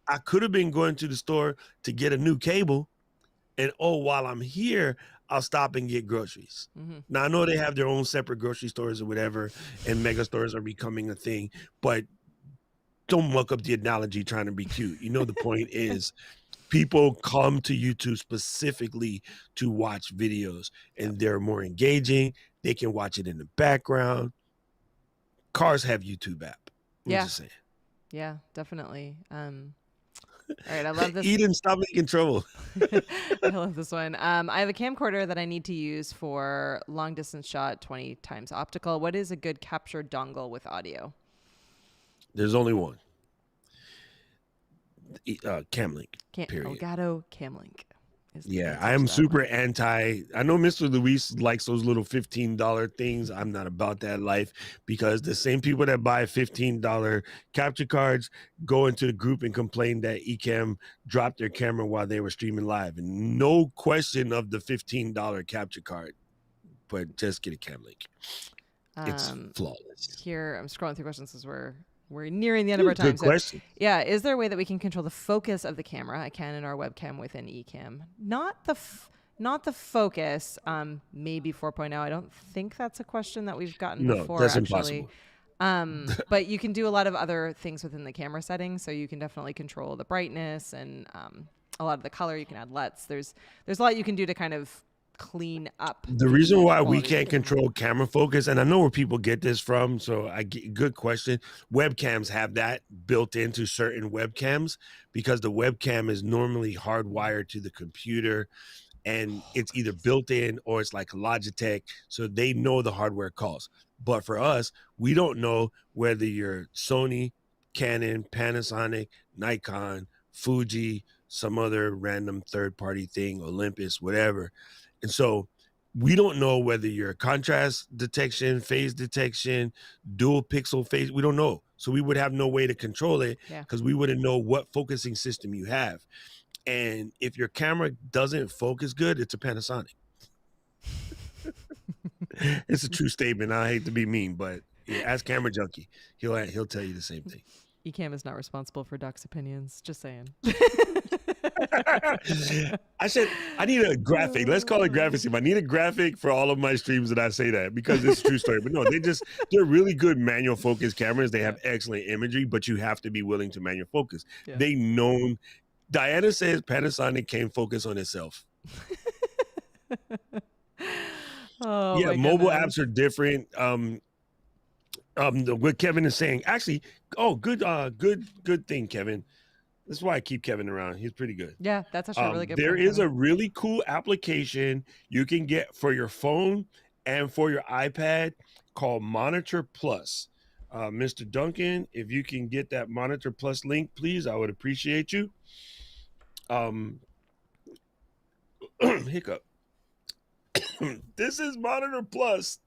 [SPEAKER 2] I could have been going to the store to get a new cable, and while I'm here, I'll stop and get groceries. Now, I know they have their own separate grocery stores or whatever, and mega stores are becoming a thing, but don't muck up the analogy trying to be cute. You know, the point is people come to YouTube specifically to watch videos, and they're more engaging. They can watch it in the background. Cars have YouTube app. I'm just saying.
[SPEAKER 1] Yeah, definitely. All right, I love this.
[SPEAKER 2] Eden, stop making trouble.
[SPEAKER 1] I love this one. I have a camcorder that I need to use for long distance shot, 20 times optical. What is a good capture dongle with audio?
[SPEAKER 2] There's only one. Camlink. Period.
[SPEAKER 1] Elgato Camlink.
[SPEAKER 2] Yeah, I am super anti. I know Mr. Luis likes those little $15 things. I'm not about that life, because the same people that buy $15 capture cards go into the group and complain that Ecam dropped their camera while they were streaming live. And no question of the $15 capture card, but just get a Camlink. It's flawless.
[SPEAKER 1] Here, I'm scrolling through questions as we're nearing the end of our time.
[SPEAKER 2] Good question.
[SPEAKER 1] Yeah, is there a way that we can control the focus of the camera, a Canon or webcam within Ecamm? Not the focus. Maybe 4.0. I don't think that's a question that we've gotten before.
[SPEAKER 2] No, that's
[SPEAKER 1] actually.
[SPEAKER 2] impossible.
[SPEAKER 1] But you can do a lot of other things within the camera settings, so you can definitely control the brightness and a lot of the color. You can add LUTs. There's a lot you can do to kind of clean up.
[SPEAKER 2] The reason why we can't control camera focus, and I know where people get this from, so good question. Webcams have that built into certain webcams because the webcam is normally hardwired to the computer, and it's either built in or it's like Logitech, so they know the hardware calls. But for us, we don't know whether you're Sony, Canon, Panasonic, Nikon, Fuji, some other random third-party thing, Olympus, whatever. And so we don't know whether you're contrast detection, phase detection, dual pixel phase. We don't know. So we would have no way to control it because we wouldn't know what focusing system you have. And if your camera doesn't focus good, it's a Panasonic. It's a true statement. I hate to be mean, but ask Camera Junkie. He'll tell you the same thing.
[SPEAKER 1] Ecamm is not responsible for Doc's opinions. Just saying.
[SPEAKER 2] I said I need a graphic. Let's call it graphic. I need a graphic for all of my streams that I say that, because it's a true story. But no, they're really good manual focus cameras. They have excellent imagery, but you have to be willing to manual focus. Yeah. Diana says Panasonic can't focus on itself. Mobile apps are different. What Kevin is saying, actually, good thing, Kevin. This is why I keep Kevin around. He's pretty good.
[SPEAKER 1] Yeah, that's actually a really good.
[SPEAKER 2] There is a really cool application you can get for your phone and for your iPad called Monitor Plus. Mr. Duncan, if you can get that Monitor Plus link, please, I would appreciate you. Hiccup. This is Monitor Plus.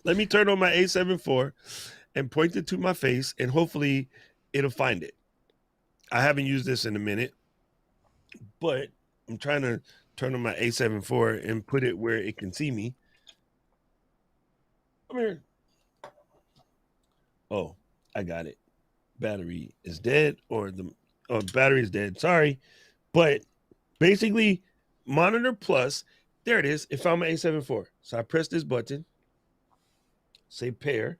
[SPEAKER 2] Let me turn on my A7 IV and point it to my face, and hopefully it'll find it. I haven't used this in a minute, but I'm trying to turn on my A7 IV and put it where it can see me. Come here. Oh, I got it. Battery is dead, battery is dead. Sorry. But basically, Monitor Plus, there it is. It found my A7 IV. So I press this button, say pair,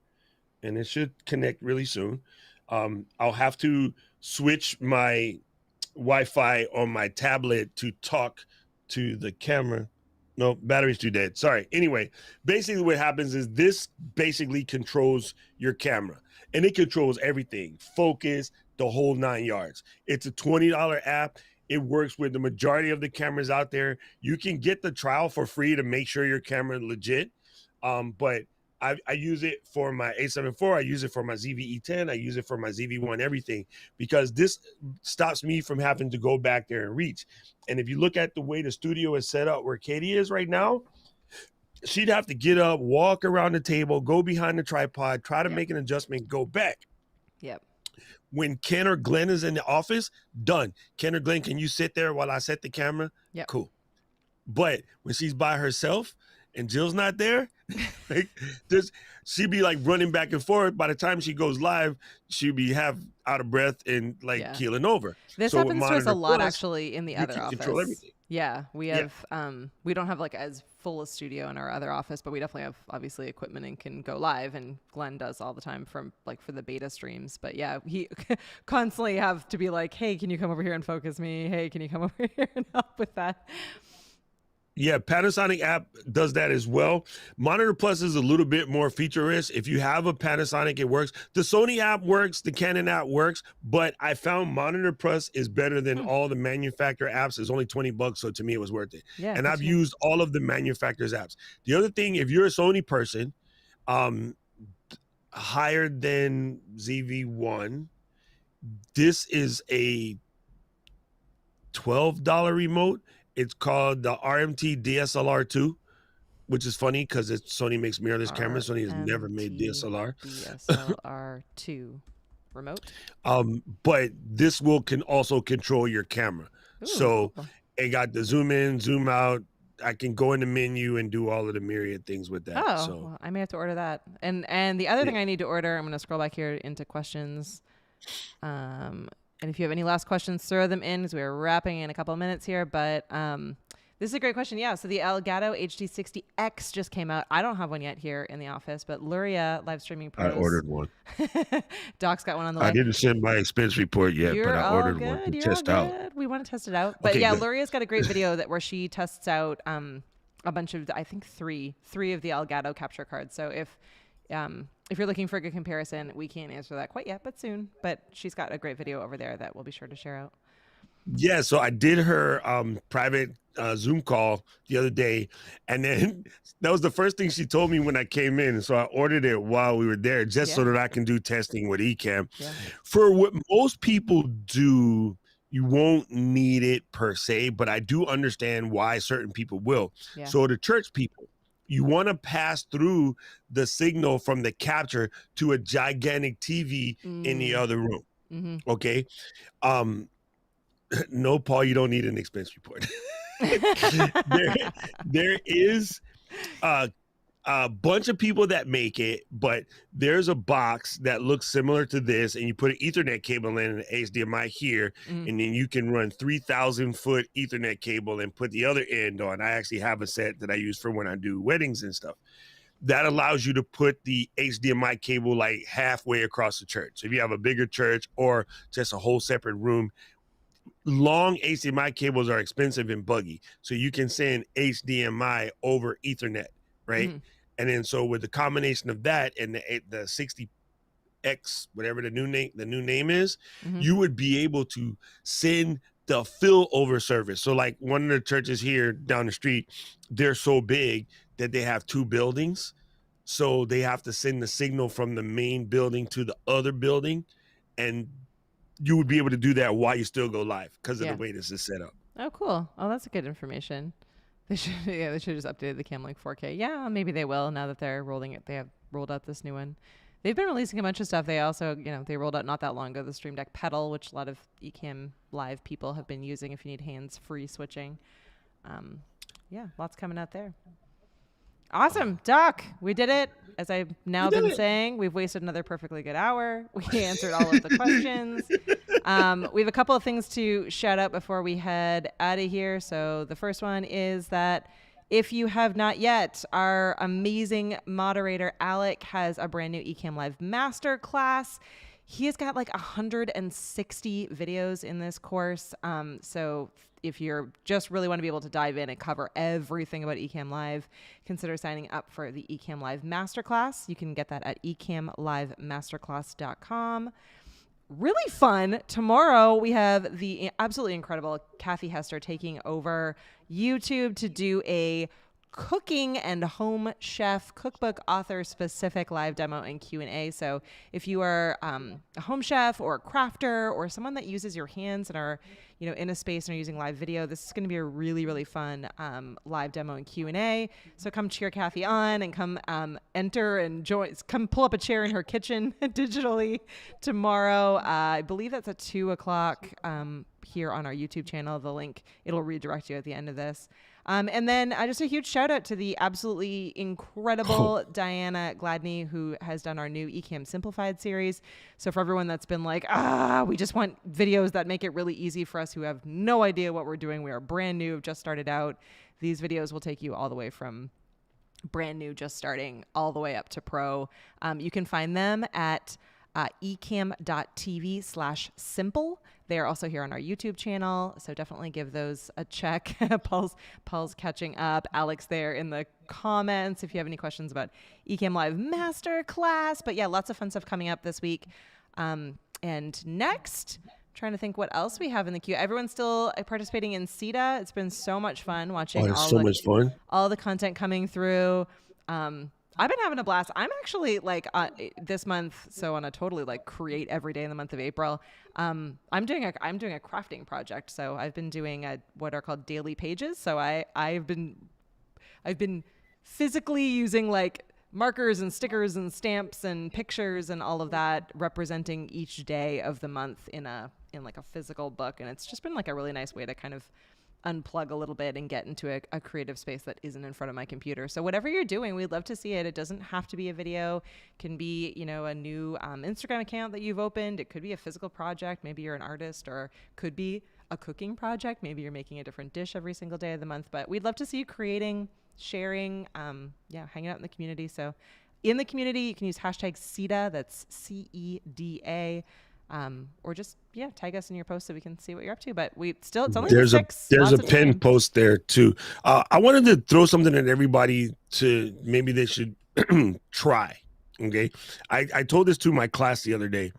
[SPEAKER 2] and it should connect really soon. I'll have to switch my Wi-Fi on my tablet to talk to the camera. No, battery's too dead. Sorry. Anyway, basically what happens is this basically controls your camera, and it controls everything, focus, the whole 9 yards. It's a $20 app. It works with the majority of the cameras out there. You can get the trial for free to make sure your camera is legit. But I use it for my A7 IV. I use it for my ZV-E10. I use it for my ZV-1, everything, because this stops me from having to go back there and reach. And if you look at the way the studio is set up where Katie is right now, she'd have to get up, walk around the table, go behind the tripod, try to make an adjustment, go back.
[SPEAKER 1] Yep.
[SPEAKER 2] When Ken or Glenn is in the office, done. Ken or Glenn, can you sit there while I set the camera?
[SPEAKER 1] Yep.
[SPEAKER 2] Cool. But when she's by herself and Jill's not there, like, she'd be like running back and forth. By the time she goes live, she'd be half out of breath and like keeling over.
[SPEAKER 1] This happens to us a lot actually in the other office.
[SPEAKER 2] Control everything.
[SPEAKER 1] Yeah, we have we don't have like as full a studio in our other office, but we definitely have obviously equipment and can go live, and Glenn does all the time from like for the beta streams. But yeah, he constantly have to be like, hey, can you come over here and focus me? Hey, can you come over here and help with that?
[SPEAKER 2] Yeah, Panasonic app does that as well. Monitor Plus is a little bit more feature-rich. If you have a Panasonic, it works. The Sony app works, the Canon app works, but I found Monitor Plus is better than all the manufacturer apps. It's only $20, so to me it was worth it. Yeah, and I've used all of the manufacturer's apps. The other thing, if you're a Sony person, higher than ZV-1, this is a $12 remote. It's called the RMT DSLR2, which is funny because Sony makes mirrorless cameras. Sony has never made DSLR.
[SPEAKER 1] DSLR2 remote.
[SPEAKER 2] But this can also control your camera. Ooh, so it got the zoom in, zoom out. I can go in the menu and do all of the myriad things with that.
[SPEAKER 1] Oh, well, I may have to order that. And the other thing I need to order, I'm going to scroll back here into questions. And if you have any last questions, throw them in because we're wrapping in a couple of minutes here. But this is a great question. Yeah, so the Elgato Hd60x just came out. I don't have one yet here in the office, but Luria Live Streaming Pros.
[SPEAKER 2] I ordered one.
[SPEAKER 1] Doc's got one on the way.
[SPEAKER 2] I didn't send my expense report yet, but I ordered one to test out.
[SPEAKER 1] We want to test it out. But yeah, Luria's got a great video where she tests out a bunch of, I think three of the Elgato capture cards. So if you're looking for a good comparison, we can't answer that quite yet, but soon. But she's got a great video over there that we'll be sure to share out.
[SPEAKER 2] Yeah, so I did her private Zoom call the other day, and then that was the first thing she told me when I came in. So I ordered it while we were there just so that I can do testing with Ecam. Yeah. For what most people do, you won't need it per se, but I do understand why certain people will. Yeah. So the church people, you want to pass through the signal from the capture to a gigantic TV in the other room. Mm-hmm. Okay. No, Paul, you don't need an expense report. there is a bunch of people that make it, but there's a box that looks similar to this, and you put an Ethernet cable in and an HDMI here, and then you can run 3,000-foot Ethernet cable and put the other end on. I actually have a set that I use for when I do weddings and stuff. That allows you to put the HDMI cable like halfway across the church. So if you have a bigger church or just a whole separate room, long HDMI cables are expensive and buggy. So you can send HDMI over Ethernet, right? Mm-hmm. And then so with the combination of that and the 60X, whatever the new name is, you would be able to send the fill over service. So like one of the churches here down the street, they're so big that they have two buildings. So they have to send the signal from the main building to the other building. And you would be able to do that while you still go live because of the way this is set up.
[SPEAKER 1] Oh, cool. Oh, that's good information. They should just updated the Cam Link 4K. Yeah, maybe they will now that they're rolling it. They have rolled out this new one. They've been releasing a bunch of stuff. They also, they rolled out not that long ago the Stream Deck pedal, which a lot of Ecam live people have been using if you need hands-free switching. Yeah, lots coming out there. Awesome. Doc, we did it. As I've now been saying, we've wasted another perfectly good hour. We answered all of the questions. We have a couple of things to shout out before we head out of here. So the first one is that if you have not yet, our amazing moderator, Alec, has a brand new Ecam Live Masterclass. He has got like 160 videos in this course. So if you're just really want to be able to dive in and cover everything about Ecam Live, consider signing up for the Ecam Live Masterclass. You can get that at ecamlivemasterclass.com. really fun. Tomorrow we have the absolutely incredible Kathy Hester taking over YouTube to do a cooking and home chef cookbook author specific live demo and Q&A. So if you are a home chef or a crafter or someone that uses your hands and are, you know, in a space and are using live video, this is going to be a really, really fun live demo and Q&A. So come cheer Kathy on and come enter and join. Come pull up a chair in her kitchen digitally tomorrow. I believe that's at 2:00 here on our YouTube channel. The link, it'll redirect you at the end of this. And then just a huge shout out to the absolutely incredible Diana Gladney, who has done our new Ecam Simplified series. So for everyone that's been like, we just want videos that make it really easy for us who have no idea what we're doing. We are brand new, have just started out. These videos will take you all the way from brand new, just starting, all the way up to pro. You can find them at ecam.tv/simple. They are also here on our YouTube channel, so definitely give those a check. Paul's catching up. Alex there in the comments if you have any questions about Ecam Live Masterclass. But yeah, lots of fun stuff coming up this week. And next, trying to think what else we have in the queue. Everyone's still participating in CETA. It's been so much fun watching
[SPEAKER 2] much fun.
[SPEAKER 1] All the content coming through. I've been having a blast. I'm actually like this month, so on a totally like create every day in the month of April. I'm doing a crafting project. So I've been doing what are called daily pages. So I've been physically using like markers and stickers and stamps and pictures and all of that, representing each day of the month in like a physical book. And it's just been like a really nice way to kind of unplug a little bit and get into a creative space that isn't in front of my computer. So whatever you're doing, we'd love to see it. It doesn't have to be a video. It can be, you know, a new Instagram account that you've opened. It could be a physical project. Maybe you're an artist, or could be a cooking project. Maybe you're making a different dish every single day of the month. But we'd love to see you creating, sharing, hanging out in the community. So in the community, you can use hashtag CEDA. That's CEDA. Or just tag us in your post so we can see what you're up to. But it's only
[SPEAKER 2] there's
[SPEAKER 1] there's
[SPEAKER 2] a pinned post there too. I wanted to throw something at everybody to maybe they should try. Okay, I told this to my class the other day.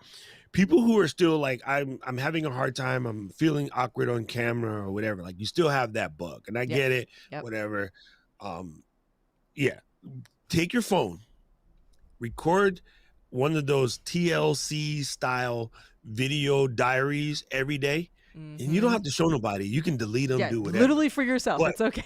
[SPEAKER 2] People who are still like, I'm having a hard time, I'm feeling awkward on camera or whatever. Like, you still have that bug, and I get it. Yep. Whatever. Take your phone, record one of those TLC style video diaries every day. Mm-hmm. And you don't have to show nobody. You can delete them, do whatever.
[SPEAKER 1] Literally for yourself. But it's okay.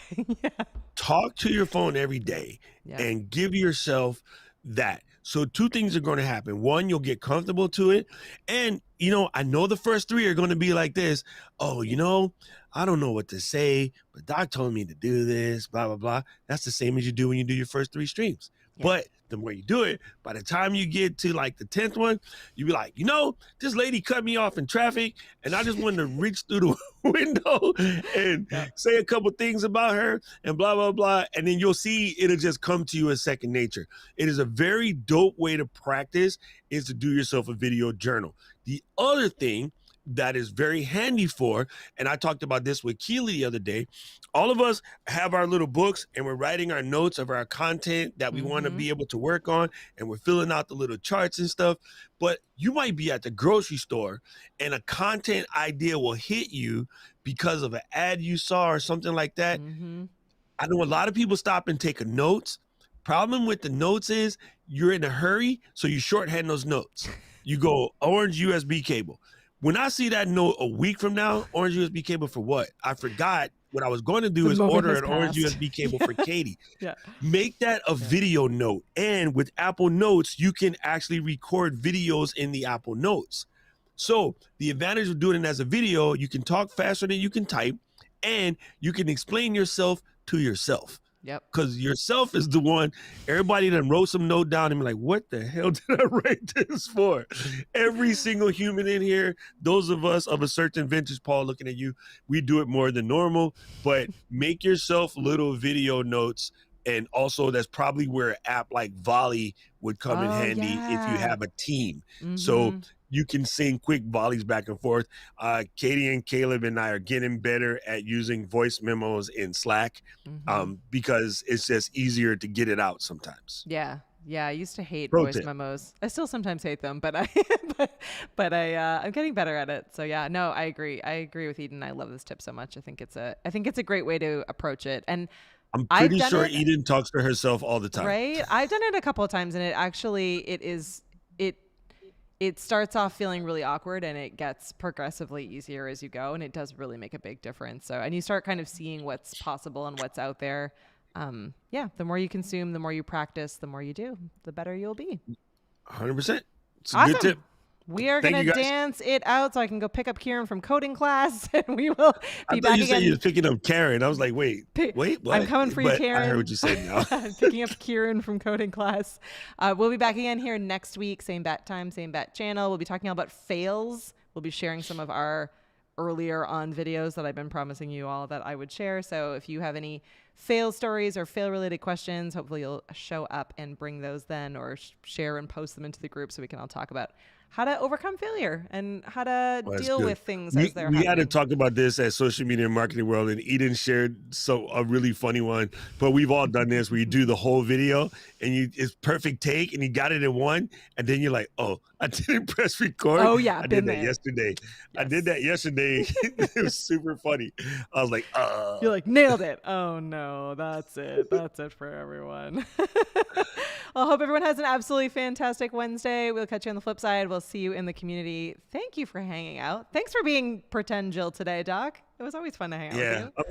[SPEAKER 2] talk to your phone every day and give yourself that. So two things are going to happen. One, you'll get comfortable to it. And, you know, I know the first three are going to be like this. Oh, you know, I don't know what to say, but Doc told me to do this, blah, blah, blah. That's the same as you do when you do your first 3 streams. Yeah. But the more you do it, by the time you get to like the 10th one, you be like, you know, this lady cut me off in traffic and I just wanted to reach through the window and say a couple things about her and blah, blah, blah. And then you'll see it'll just come to you as second nature. It is a very dope way to practice, is to do yourself a video journal. The other thing that is very handy for, and I talked about this with Keely the other day, all of us have our little books and we're writing our notes of our content that we want to be able to work on, and we're filling out the little charts and stuff. But you might be at the grocery store and a content idea will hit you because of an ad you saw or something like that. I know a lot of people stop and take notes. Problem with the notes is you're in a hurry, so you shorthand those notes. You go orange USB cable. When I see that note a week from now, orange USB cable for what? I forgot. What I was going to do is order an orange USB cable for Katie. Make that a video note. And with Apple Notes, you can actually record videos in the Apple Notes. So the advantage of doing it as a video, you can talk faster than you can type, and you can explain yourself to yourself. Because yourself is the one, everybody done wrote some note down and be like, what the hell did I write this for? Every single human in here, those of us of a certain vintage, Paul, looking at you, we do it more than normal, but make yourself little video notes. And also that's probably where an app like Volley would come in handy if you have a team. So you can sing quick volleys back and forth. Katie and Caleb and I are getting better at using voice memos in Slack because it's just easier to get it out sometimes.
[SPEAKER 1] Yeah. Yeah, I used to hate
[SPEAKER 2] Pro
[SPEAKER 1] voice
[SPEAKER 2] tip.
[SPEAKER 1] memos. I still sometimes hate them, but I'm getting better at it. So yeah, no, I agree. I agree with Eden. I love this tip so much. I think it's a great way to approach it. And
[SPEAKER 2] I'm
[SPEAKER 1] I've
[SPEAKER 2] pretty
[SPEAKER 1] done
[SPEAKER 2] sure
[SPEAKER 1] it,
[SPEAKER 2] Eden talks to herself all the time.
[SPEAKER 1] right? I've done it a couple of times, and it it starts off feeling really awkward, and it gets progressively easier as you go, and it does really make a big difference. So, and you start kind of seeing what's possible and what's out there. Yeah, the more you consume, the more you practice, the more you do, the better you'll be.
[SPEAKER 2] 100%. It's a
[SPEAKER 1] Awesome.
[SPEAKER 2] good tip.
[SPEAKER 1] We are
[SPEAKER 2] Thank
[SPEAKER 1] going
[SPEAKER 2] you,
[SPEAKER 1] to
[SPEAKER 2] guys.
[SPEAKER 1] dance it out so I can go pick up Kieran from coding class, and we will
[SPEAKER 2] I
[SPEAKER 1] be
[SPEAKER 2] thought
[SPEAKER 1] back
[SPEAKER 2] you said you
[SPEAKER 1] again.
[SPEAKER 2] was picking up Karen. I was like, wait, what?
[SPEAKER 1] I'm coming for you,
[SPEAKER 2] But
[SPEAKER 1] Karen.
[SPEAKER 2] I heard what you said now.
[SPEAKER 1] I'm picking up Kieran from coding class. We'll be back again here next week. Same bat time, same bat channel. We'll be talking about fails. We'll be sharing some of our earlier on videos that I've been promising you all that I would share. So if you have any fail stories or fail related questions, hopefully you'll show up and bring those then, or share and post them into the group so we can all talk about how to overcome failure and how to deal with things as they're
[SPEAKER 2] We had to
[SPEAKER 1] happening.
[SPEAKER 2] talk about this at Social Media and Marketing World, and Eden shared a really funny one. But we've all done this where you do the whole video and it's perfect take and you got it in one, and then you're like, oh, I didn't press record.
[SPEAKER 1] Oh yeah,
[SPEAKER 2] I
[SPEAKER 1] been
[SPEAKER 2] did that
[SPEAKER 1] there.
[SPEAKER 2] yesterday. I
[SPEAKER 1] Yes.
[SPEAKER 2] did that yesterday. It was super funny. I was like,
[SPEAKER 1] You're like, nailed it. Oh no, that's it. That's it for everyone. Well, I hope everyone has an absolutely fantastic Wednesday. We'll catch you on the flip side. We'll see you in the community. Thank you for hanging out. Thanks for being pretend Jill today, Doc. It was always fun to hang out with you.